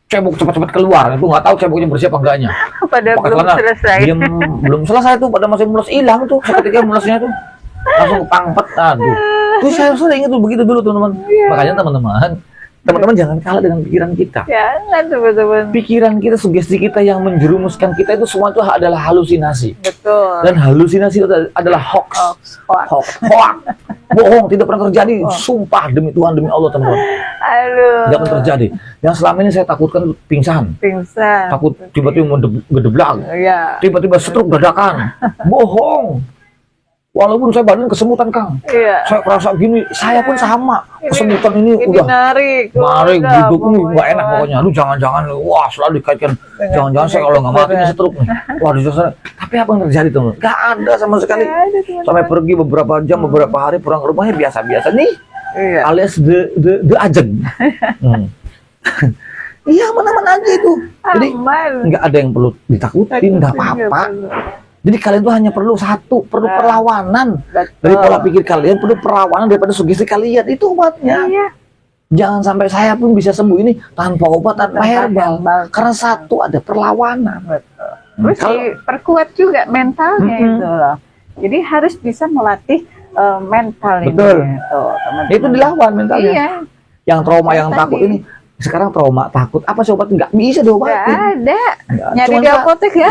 Cebok cepat-cepat keluar, itu nggak tahu ceboknya bersih apa enggaknya. Padahal belum selesai. Belum selesai tuh, pada masih mulus hilang tuh. Seketika mulusnya tuh langsung pangpet. Aduh, tuh saya sering itu begitu dulu teman-teman. Makanya teman-teman jangan kalah dengan pikiran kita. Jangan teman-teman. Pikiran kita, sugesti kita yang menjerumuskan kita itu semua itu adalah halusinasi. Betul. Dan halusinasi itu adalah hoax. Bohong, tidak pernah terjadi. Sumpah demi Tuhan, demi Allah teman-teman. Tidak pernah terjadi. Yang selama ini saya takutkan pingsan. Takut tiba-tiba ngedeblang. Tiba-tiba stroke dadakan. Bohong. Walaupun saya badan kesemutan, Kang. Saya kerasa gini, saya pun sama. Kesemutan ini udah narik duduk ini nggak enak pokoknya. Lu jangan-jangan, wah selalu dikaitkan. Jangan-jangan saya kalau nggak mati ini stroke nih. Wah, tapi apa yang terjadi teman? Nggak ada sama sekali. Sampai pergi beberapa jam, beberapa hari pulang ke rumahnya biasa-biasa nih. Alias the ajeng. Iya, mana-mana aja itu. Jadi nggak ada yang perlu ditakutin, nggak apa-apa. Jadi kalian tuh hanya perlu perlawanan. Dari pola pikir kalian, perlu perlawanan daripada sugesti kalian. Itu obatnya. Jangan sampai saya pun bisa sembuh ini tanpa obat, tanpa herbal. Karena satu, ada perlawanan. Terus perkuat juga mentalnya itu loh. Jadi harus bisa melatih mental ini. Betul. Itu dilawan mentalnya. Iya. Yang trauma, yang takut ini. Sekarang trauma, takut. Apa sih obat? Nggak bisa diobatin. Nggak ada. Nyari di apotek ya.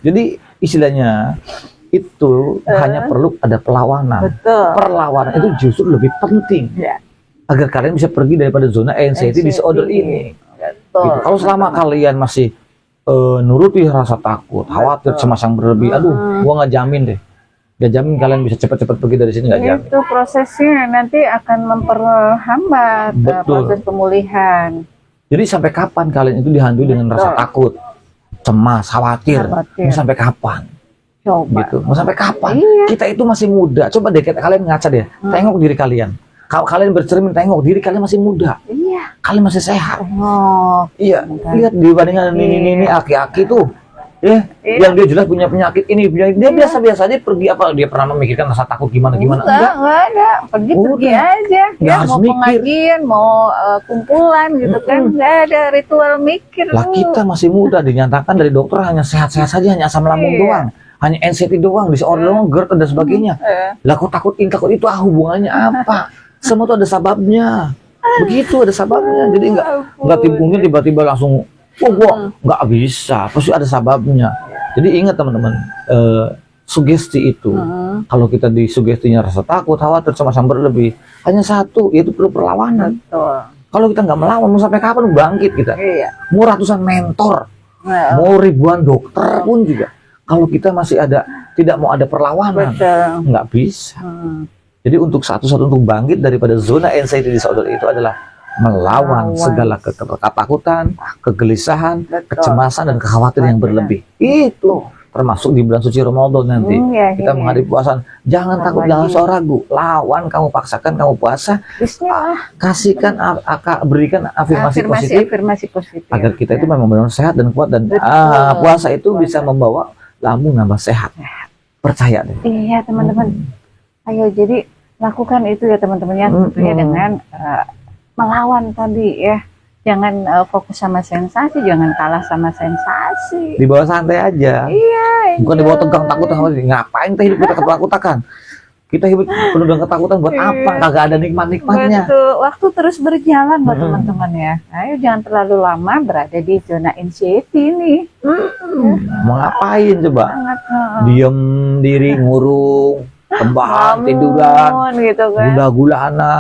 Jadi istilahnya itu hanya perlu ada perlawanan. Perlawanan itu justru lebih penting agar kalian bisa pergi daripada zona anxiety disorder ini. Gitu. Kalau selama kalian masih nuruti rasa takut, khawatir, cemas yang berlebih, aduh, gua nggak jamin deh. Gak jamin kalian bisa cepat-cepat pergi dari sini, nggak jamin. Itu prosesnya nanti akan memperhambat proses pemulihan. Jadi sampai kapan kalian itu dihantui dengan rasa takut, cemas, khawatir. Mau sampai kapan? Coba. Gitu. Mau sampai kapan? Kita itu masih muda. Coba deh kalian ngaca deh. Tengok diri kalian. Kalau kalian bercermin, tengok diri kalian masih muda. Kalian masih sehat. Iya. Lihat dibandingkan ini aki-aki tuh. Yang dia jelas punya penyakit ini, dia biasa-biasa aja pergi apa? Dia pernah memikirkan rasa takut gimana? Enggak ada. Pergi aja. Ya, mau pengajian, mau kumpulan gitu kan. Enggak ada ritual mikir. Lah kita masih muda, dinyatakan dari dokter hanya sehat-sehat saja, hanya asam lambung doang. Hanya anxiety doang, disorder doang, GERD dan sebagainya. Lah kok takut itu hubungannya apa? Semua itu ada sababnya. Begitu ada sababnya. Jadi enggak mungkin tiba-tiba langsung gua nggak bisa, pasti ada sababnya. Jadi ingat teman-teman, sugesti itu, kalau kita disugestinya rasa takut, khawatir, cemas yang berlebih, hanya satu, yaitu perlu perlawanan. Kalau kita nggak melawan, mau sampai kapan bangkit kita? Mau ratusan mentor, mau ribuan dokter pun juga, kalau kita masih tidak mau ada perlawanan, nggak bisa. Jadi untuk untuk bangkit daripada zona anxiety disorder itu adalah melawan segala ketakutan, kegelisahan, kecemasan dan kekhawatiran yang berlebih. Itu termasuk di bulan suci Ramadan nanti. Kita menghadapi puasa, jangan takut, jangan usah ragu. Lawan, kamu paksakan, kamu puasa. Kasihkan, berikan afirmasi positif agar kita itu memang benar sehat dan kuat, dan puasa itu bisa membawa lambung nambah sehat. Percaya deh. Iya teman-teman. Ayo jadi lakukan itu ya teman-teman ya, tentunya dengan melawan tadi ya, jangan fokus sama sensasi, jangan kalah sama sensasi. Dibawa santai aja. Bukan dibawa tegang, takut, ngapain teh hidup kita ketakutan. Kita hidup penuh dengan ketakutan buat apa? Kagak ada nikmat-nikmatnya. Betul. Waktu terus berjalan buat teman-teman ya. Ayo jangan terlalu lama berada di zona anxiety nih. Mau ngapain coba? Sangat, Diem diri, ngurung, tembahan, tiduran, gitu kan. gula-gulana,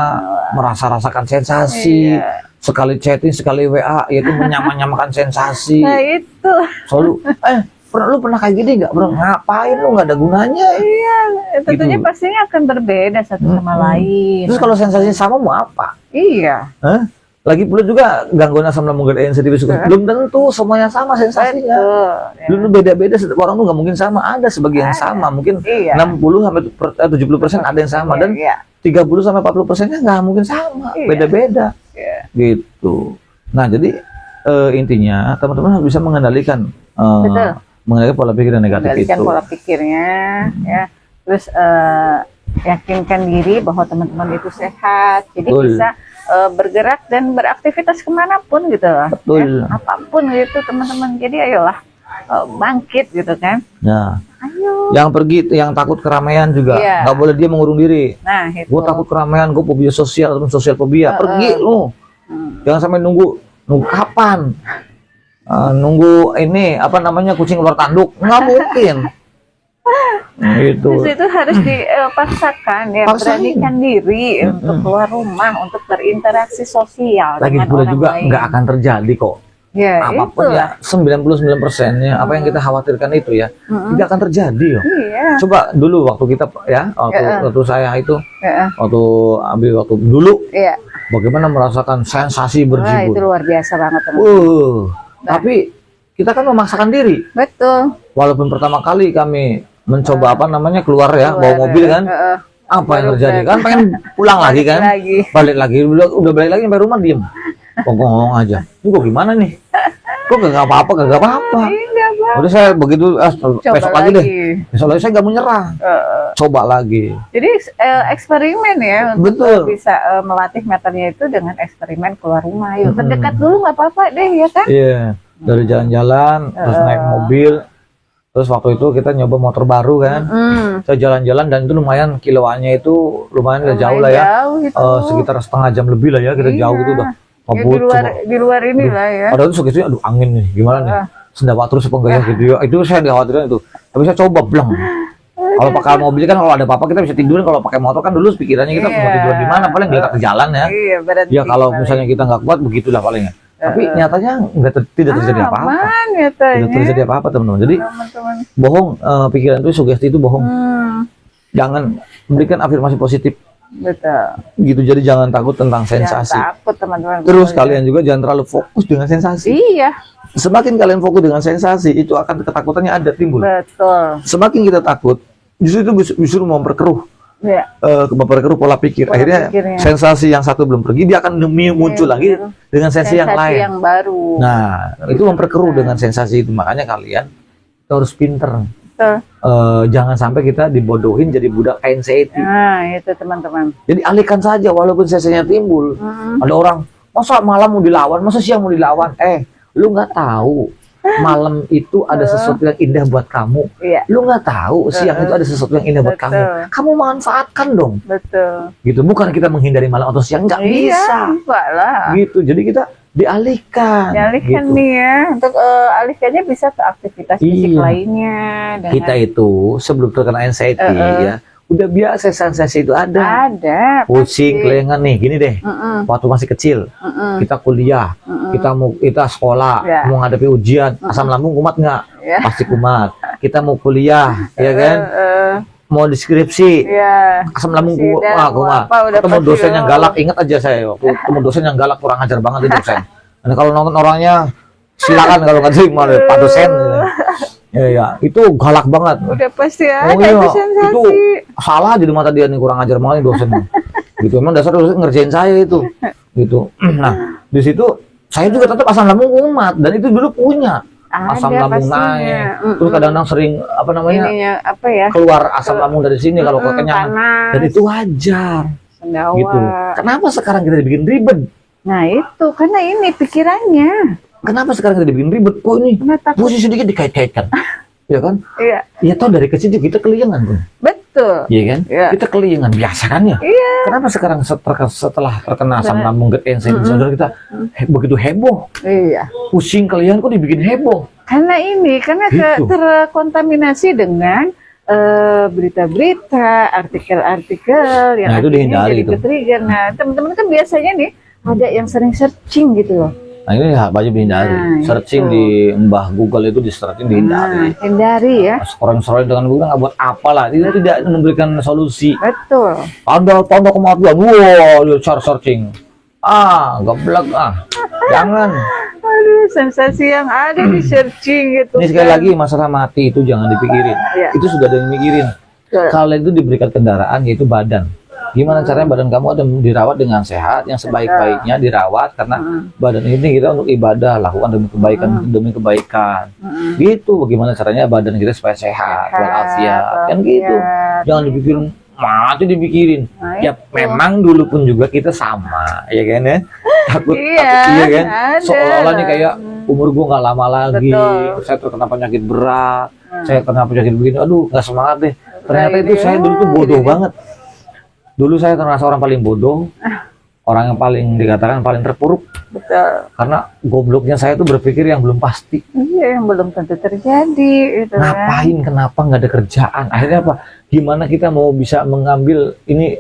merasa-rasakan sensasi. Iya. Sekali chatting, sekali WA, yaitu menyamakan sensasi. Nah itu. Selalu, lu pernah kayak gini nggak? Pernah ngapain lu? Nggak ada gunanya. Iya, tentunya Gitu. pastinya akan berbeda satu sama lain. Terus kalau sensasinya sama mau apa? Iya. Hah? Lagi pula juga gangguan asam lambung dan sensitif suka. Belum tentu semuanya sama sensasinya. Betul. Ya. Belum beda-beda. Setiap orang tuh nggak mungkin sama. Ada sebagian yang sama. Mungkin Iya. 60-70% ada yang sama, dan Iya. 30-40%-nya nggak mungkin sama. Iya. Beda-beda. Iya. Gitu. Nah, jadi intinya teman-teman harus bisa mengendalikan Betul. mengendalikan pola pikir yang negatif Kendalikan itu. pola pikirnya, ya. Terus yakinkan diri bahwa teman-teman itu sehat, jadi Betul. bisa bergerak dan beraktivitas kemanapun gitu lah. Betul. Ya, apapun gitu teman-teman. Jadi ayolah bangkit gitu kan. Nah, Ayo. yang pergi, yang takut keramaian juga Iya. nggak boleh dia mengurung diri. Nah itu. Gue takut keramaian, gue fobia sosial atau sosial fobia. Pergi lu. Jangan sampai nunggu kapan. Nunggu ini apa namanya kucing keluar tanduk, nggak mungkin. Gitu. Terus itu harus dipaksakan ya, Paksain. beranikan diri untuk keluar rumah, untuk berinteraksi sosial Lagi dengan pula orang juga lain. nggak akan terjadi kok. Ya, Apapun itulah. ya 99%-nya apa yang kita khawatirkan itu ya tidak akan terjadi yo. Iya. Coba dulu waktu kita waktu saya itu Ya, waktu dulu iya. bagaimana merasakan sensasi Wah, itu berjibun. luar biasa banget teman. Tapi kita kan memaksakan diri. Betul. Walaupun pertama kali kami mencoba apa namanya keluar ya, bawa mobil kan. Apa yang Baru terjadi? balik. Kan pengen pulang lagi kan? Lagi. Balik lagi, udah balik lagi sampai rumah diem. Ngomong aja. Ini kok gimana nih? Kok gak apa-apa, gak apa-apa. Enggak, Bang. Udah saya begitu, Coba besok lagi deh. lagi. Besok lagi saya gak mau nyerah. Coba lagi. Jadi eksperimen ya untuk Betul. bisa melatih meternya itu dengan eksperimen keluar rumah. Yuk terdekat dulu nggak apa-apa deh ya kan? Iya. Dari jalan-jalan, terus naik mobil. Terus waktu itu kita nyoba motor baru kan. Saya jalan-jalan dan itu lumayan kiloannya itu lumayan udah jauh lah ya. Jauh gitu. Sekitar setengah jam lebih lah ya kita Iya. jauh itu udah. Ya, Ngebut, di luar ini lah ya. Padahal itu segitu aduh angin nih gimana nih. Sendawa terus apa enggak ya gitu ya. Itu saya dikhawatirkan itu. Tapi saya coba bleng. Kalau pakai mobil kan kalau ada apa-apa kita bisa tiduran, kalau pakai motor kan dulu pikirannya kita mau tidur di mana paling geletak di jalan ya. Iya, berarti. Ya kalau misalnya kita nggak kuat begitulah palingnya. Tapi nyatanya tidak terjadi apa-apa. Aman nyatanya. Tidak terjadi apa-apa teman-teman. Jadi Teman-teman. bohong, pikiran itu, sugesti itu bohong. Jangan berikan afirmasi positif Betul. gitu. Jadi jangan takut tentang sensasi. Jangan takut teman-teman. Terus Betul, kalian juga jangan terlalu fokus dengan sensasi. Iya, Semakin kalian fokus dengan sensasi, itu akan ketakutannya ada timbul. betul. Semakin kita takut, justru itu justru memperkeruh Ya. memperkeruh pola pikir. Pola Akhirnya pikirnya. sensasi yang satu belum pergi, dia akan muncul lagi dengan sensasi yang lain. yang baru. Nah, itu memperkeruh dengan sensasi itu. Makanya kalian harus pinter. Betul. Jangan sampai kita dibodohin jadi budak anxiety. Nah, itu teman-teman. Jadi alihkan saja walaupun sensasinya timbul. Ada orang, masa malam mau dilawan, masa siang mau dilawan? Lu nggak tahu malam itu ada sesuatu yang indah buat kamu. Iya, Lu nggak tahu siang itu ada sesuatu yang indah buat kamu. Betul. Kamu manfaatkan dong. betul. Gitu. Bukan kita menghindari malam atau siang, nggak bisa. Iya, enggak lah. Gitu. Jadi kita dialihkan. Dialihkan gitu. nih ya. Untuk alihkannya bisa ke aktivitas fisik Iya. lainnya. Dengan Kita itu sebelum terkena anxiety ya, udah biasa sensasi itu ada. ada. Pusing, kelengan nih, gini deh. Waktu masih kecil, kita kuliah, kita sekolah, Ya. mau ngadepi ujian, asam lambung kumat nggak? Ya. Pasti kumat. Kita mau kuliah, ya kan? Mau deskripsi, Ya. asam lambung Sidang, kumat. apa, udah Ketemu pasti, dosen yang oh. galak, ingat aja saya waktu ketemu dosen yang galak, kurang ajar banget itu dosen. Dan kalau nonton orangnya, silakan kalau nggak terima deh, Pak dosen. Ya, itu galak banget. Udah pasti ada Oh iya, itu sensasi. itu salah jadi mata dia nih, kurang ajar banget nih dosen. Gitu, emang dasar dosen ngerjain saya itu. Gitu. Nah, di situ saya juga tetap asam lambung kumat dan itu dulu punya. Asam Ada lambung pastinya. naik. Terus kadang-kadang sering apa namanya? Ininya apa ya? Keluar asam lambung dari sini kalau kekenyangan. Panas. Dan itu wajar. Sendawa. Gitu. Kenapa sekarang kita dibikin ribet? Nah itu karena ini pikirannya. Kenapa sekarang kita dibikin ribet? Oh ini Karena takut. posisi sedikit dikait-kaitkan. Ya kan? Iya. Ya tahu dari kecil juga kita keliangan, Bun. Betul. Betul. Iya kan? Iya. Kita kelingan biasa kan ya. Iya. Kenapa sekarang setelah terkena asam lambung GERD anxiety disorder kita begitu heboh? Iya. Pusing kalian kok dibikin heboh? Karena Gitu. terkontaminasi dengan berita-berita, artikel-artikel yang Nah, itu akhirnya dihindari jadi itu. ke-trigger. Nah, teman-teman kan biasanya nih ada yang sering searching gitu loh. Nah, ini wajib dihindari. Nah, Searching itu. di mbah Google itu di searching dihindari. Hindari ya. Scrolling dengan Google nggak buat apalah. Itu tidak memberikan solusi. Betul. Tanda kematian. Wow, dia searching. Geblek Jangan. Aduh, sensasi yang ada di searching gitu. Ini sekali kan. lagi masalah mati itu jangan dipikirin. Iya. Itu sudah ada yang mikirin. Betul. Kalian itu diberikan kendaraan yaitu badan. Gimana caranya badan kamu ada dirawat dengan sehat, yang sebaik-baiknya dirawat karena badan ini kita untuk ibadah, lakukan demi kebaikan. Gitu bagaimana caranya badan kita supaya sehat, walafiat. Kan gitu. Jangan dipikirin mati dipikirin. Nah, Ya itu. memang dulu pun juga kita sama, ya kan ya. Takut Iya, iya kan. ada. Seolah-olah nih kayak umur gua nggak lama lagi, Betul. saya terkena penyakit berat, saya kena penyakit begini, aduh nggak semangat deh. Ternyata itu ini, saya dulu tuh bodoh ini. banget. Dulu saya terasa orang paling bodoh, orang yang paling dikatakan paling terpuruk, Betul. karena gobloknya saya tuh berpikir yang belum pasti. Iya, yang belum tentu terjadi gitu kan. Ngapain, kenapa nggak ada kerjaan? Akhirnya apa? Gimana kita mau bisa mengambil ini,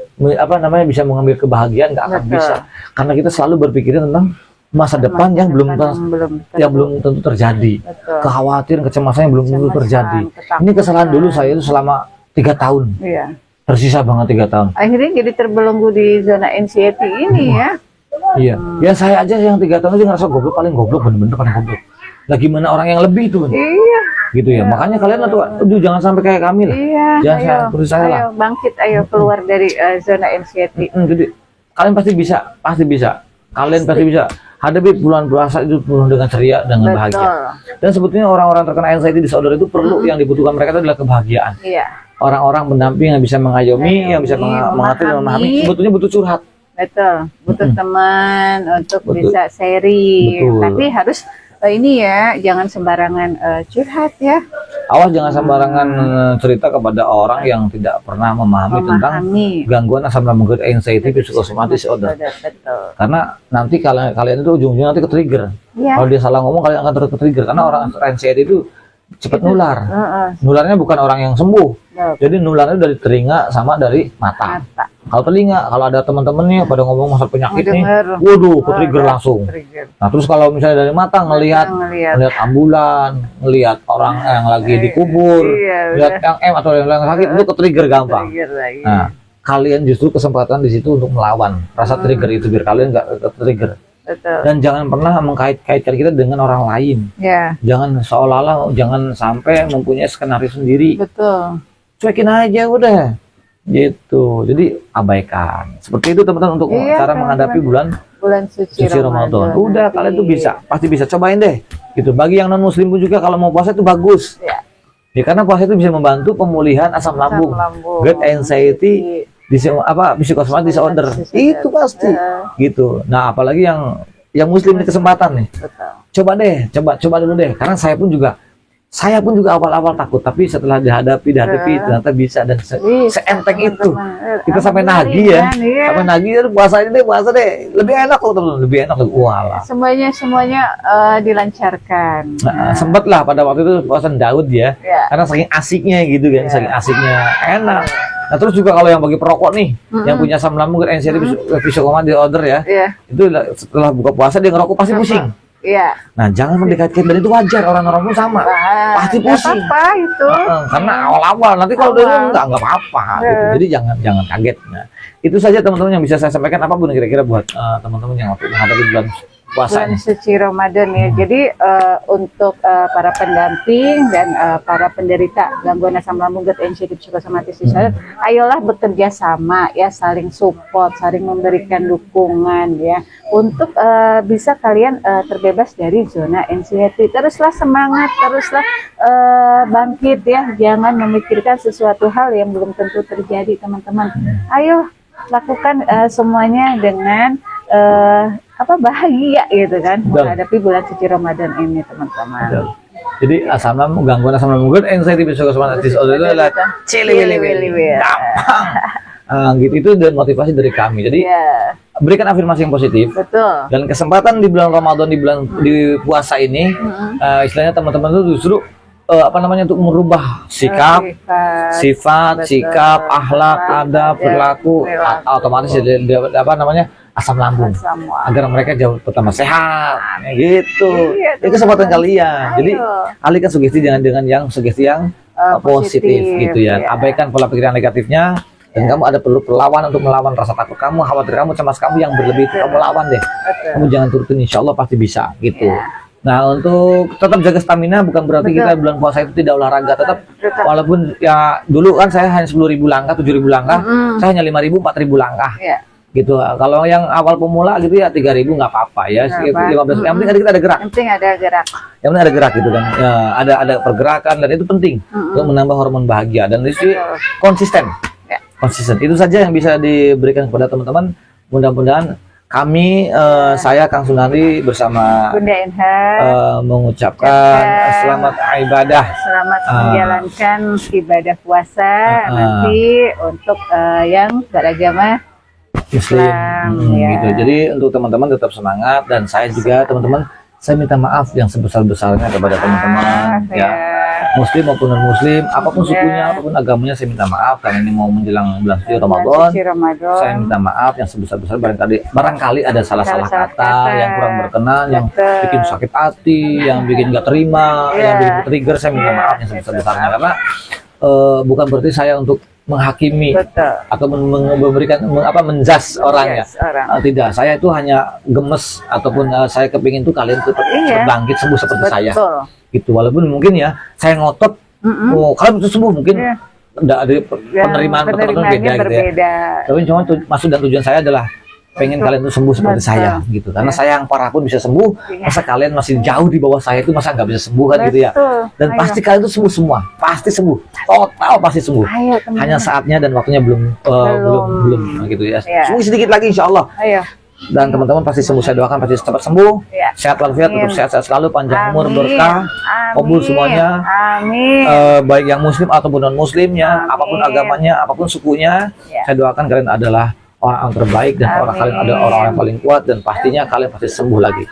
bisa mengambil kebahagiaan? Nggak akan Betul. bisa, karena kita selalu berpikir tentang masa depan yang belum tentu terjadi. Betul. Kekhawatiran, kecemasan yang belum tentu Kecemasan, terjadi. ketakutan. Ini kesalahan dulu saya itu selama 3 tahun, Iya. tersisa banget 3 tahun. Akhirnya jadi terbelenggu di zona anxiety ini ya. Iya, ya saya aja yang 3 tahun aja ngerasa goblok, paling goblok, bener-bener paling goblok. Lah gimana orang yang lebih tuh, Iya. gitu ya. Makanya kalian aduh jangan sampai kayak kami lah. Iya. Jangan Ayo, seperti saya lah. ayo bangkit, ayo keluar dari zona anxiety. Jadi kalian pasti bisa. Kalian pasti bisa. Hadapi bulan puasa itu penuh dengan ceria, dengan bahagia. Betul. Dan sebetulnya orang-orang terkena anxiety disorder itu perlu yang dibutuhkan mereka itu adalah kebahagiaan. Iya. Orang-orang pendamping yang bisa mengayomi, yang bisa mengerti dan memahami, sebetulnya butuh curhat. Betul. Butuh teman untuk Betul. bisa sharing. Betul. Tapi harus ini ya, jangan sembarangan curhat ya. Awas jangan sembarangan cerita kepada orang yang tidak pernah memahami tentang gangguan asam lambung GERD anxiety psikosomatis disorder. Betul. Karena nanti kalian itu ujung-ujungnya nanti ke-trigger. Iya. Kalau dia salah ngomong kalian akan ke-trigger karena orang anxiety itu cepat nular. Nularnya bukan orang yang sembuh. Jadi nularnya dari telinga sama dari mata. Kalau telinga, kalau ada teman-temannya pada ngomong masalah penyakit nih, waduh, ke-trigger langsung. Nah, terus kalau misalnya dari mata ngelihat ambulan, ngelihat orang yang lagi dikubur, lihat yang atau yang sakit, itu ke-trigger gampang. Nah, kalian justru kesempatan di situ untuk melawan rasa trigger itu biar kalian nggak ke-trigger. Betul. Dan jangan pernah mengkait-kaitkan kita dengan orang lain. Ya. Jangan seolah-olah, jangan sampai mempunyai skenario sendiri. Betul. Cuekin aja udah. Gitu. Jadi abaikan. Seperti itu teman-teman untuk cara menghadapi bulan suci Ramadan. Udah kalian tuh bisa, pasti bisa, cobain deh. Gitu. Bagi yang non muslim pun juga kalau mau puasa itu bagus. Ya. Ya karena puasa itu bisa membantu pemulihan asam lambung. GERD anxiety psikosomatis disorder. Itu pasti. Gitu. Nah, apalagi yang muslim di kesempatan nih. Betul. Coba dulu deh. Karena saya pun juga awal-awal takut, tapi setelah dihadapi ternyata bisa dan seenteng itu. Kita sampai nagih ya. Sampai nagih puasa deh. Lebih enak loh teman-teman, lebih enak loh. Walah. Semuanya dilancarkan. Nah, sempat lah pada waktu itu puasa Daud ya. Karena saking asiknya gitu kan, saking asiknya enak. Nah, terus juga kalau yang bagi perokok nih, yang punya asam lambung GERD anxiety psikosomatis disorder ya. Itu setelah buka puasa dia ngerokok pasti pusing. Iya. Nah, jangan mendekatkan, dan itu wajar, orang-orang pun sama. Pasti pusing. Apa itu? Karena awal-awal, nanti kalau udah enggak apa-apa. Gitu. Jadi jangan kaget. Nah, itu saja teman-teman yang bisa saya sampaikan, apapun kira-kira buat teman-teman yang menghadapi bulan puasa bulan suci Ramadan ya. Jadi untuk para pendamping dan para penderita gangguan asam lambung GERD anxiety psikosomatis disorder, ayolah bekerja sama ya, saling support, saling memberikan dukungan ya, untuk bisa kalian terbebas dari zona anxiety. Teruslah semangat, teruslah bangkit ya, jangan memikirkan sesuatu hal yang belum tentu terjadi teman-teman. Ayo lakukan semuanya dengan bahagia gitu kan, menghadapi bulan suci Ramadan ini teman-teman. Jadi asam lambung, gangguan asam lambung, good anxiety psychosomatic disorder itu adalah cili-wili, gampang. Gitu itu dan motivasi dari kami. Jadi berikan afirmasi yang positif. Betul. Dan kesempatan di bulan Ramadan, di puasa ini, istilahnya teman-teman itu justru untuk merubah sikap, sifat, sikap, akhlak, adab, perilaku, otomatis asam lambung, agar mereka jauh pertama sehat, gitu. Itu kesempatan kalian. Jadi alihkan sugesti dengan yang sugesti yang positif, gitu ya. Abaikan pola pikir yang negatifnya. Dan kamu ada perlu perlawanan untuk melawan rasa takut kamu, khawatir kamu, cemas kamu yang berlebih itu kamu lawan deh. Kamu jangan turutin, insya Allah pasti bisa, gitu. Nah, untuk tetap jaga stamina bukan berarti kita bulan puasa itu tidak olahraga. Tetap walaupun ya dulu kan saya hanya 10.000 langkah, 7.000 langkah, saya hanya 5.000, 4.000 langkah. Gitu. Kalau yang awal pemula gitu ya 3.000 nggak apa-apa ya. 15. Yang penting kita ada gerak. Yang penting ada gerak. Yang penting ada gerak gitu kan. Ya, ada pergerakan dan itu penting untuk menambah hormon bahagia dan itu konsisten. Konsisten. Itu saja yang bisa diberikan kepada teman-teman. Mudah-mudahan kami, saya Kang Sunardi bersama Bunda Enha mengucapkan selamat ibadah. Selamat menjalankan ibadah puasa nanti untuk yang beragama Muslim, ya. gitu. Jadi untuk teman-teman tetap semangat dan saya juga teman-teman saya minta maaf yang sebesar-besarnya kepada teman-teman ya. Muslim maupun non muslim, apapun sukunya, apapun agamanya saya minta maaf karena ini mau menjelang bulan suci Ramadan. Saya minta maaf yang sebesar-besar barangkali ada salah-salah kata yang kurang berkenan, yang bikin sakit hati, yang bikin nggak terima, yang bikin trigger, saya minta maaf yang sebesar-besarnya karena bukan berarti saya untuk menghakimi atau memberikan menjas orang ya. Tidak, saya itu hanya gemes ataupun saya kepingin tuh kalian tuh bangkit sembuh seperti saya. Gitu, walaupun mungkin ya saya ngotot kalian bisa sembuh mungkin enggak ada penerimaan beda gitu ya. Tapi cuma maksud dan tujuan saya adalah pengen kalian tuh sembuh seperti saya gitu. Karena saya yang parah pun bisa sembuh, masa kalian masih jauh di bawah saya itu masa nggak bisa sembuh kan gitu ya. Dan pasti kalian tuh sembuh semua, pasti sembuh, total pasti sembuh. Hanya saatnya dan waktunya belum gitu ya. Sembuh sedikit lagi insya Allah. Dan teman-teman pasti sembuh, saya doakan pasti cepat sembuh, sehat walafiat, tetap sehat-sehat selalu, panjang umur, berkah, kabul semuanya. Baik yang muslim ataupun non muslimnya, apapun agamanya, apapun sukunya, saya doakan kalian adalah orang terbaik dan kalian adalah orang yang paling kuat dan pastinya kalian pasti sembuh lagi.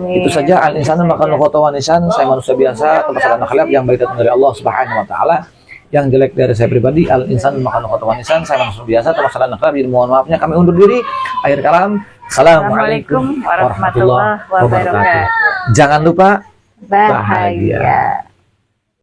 Itu saja. Al-insanu makanan khotawan nisan. Saya manusia biasa, termasuk akhlak yang baik datang dari Allah Subhanahu wa taala. Yang jelek dari saya pribadi, al-insan makan khotawan nisan. Saya manusia biasa, termasuk akhlak. Jadi mohon maafnya kami undur diri. Akhir kalam. Assalamualaikum warahmatullahi wabarakatuh. Jangan lupa bahagia.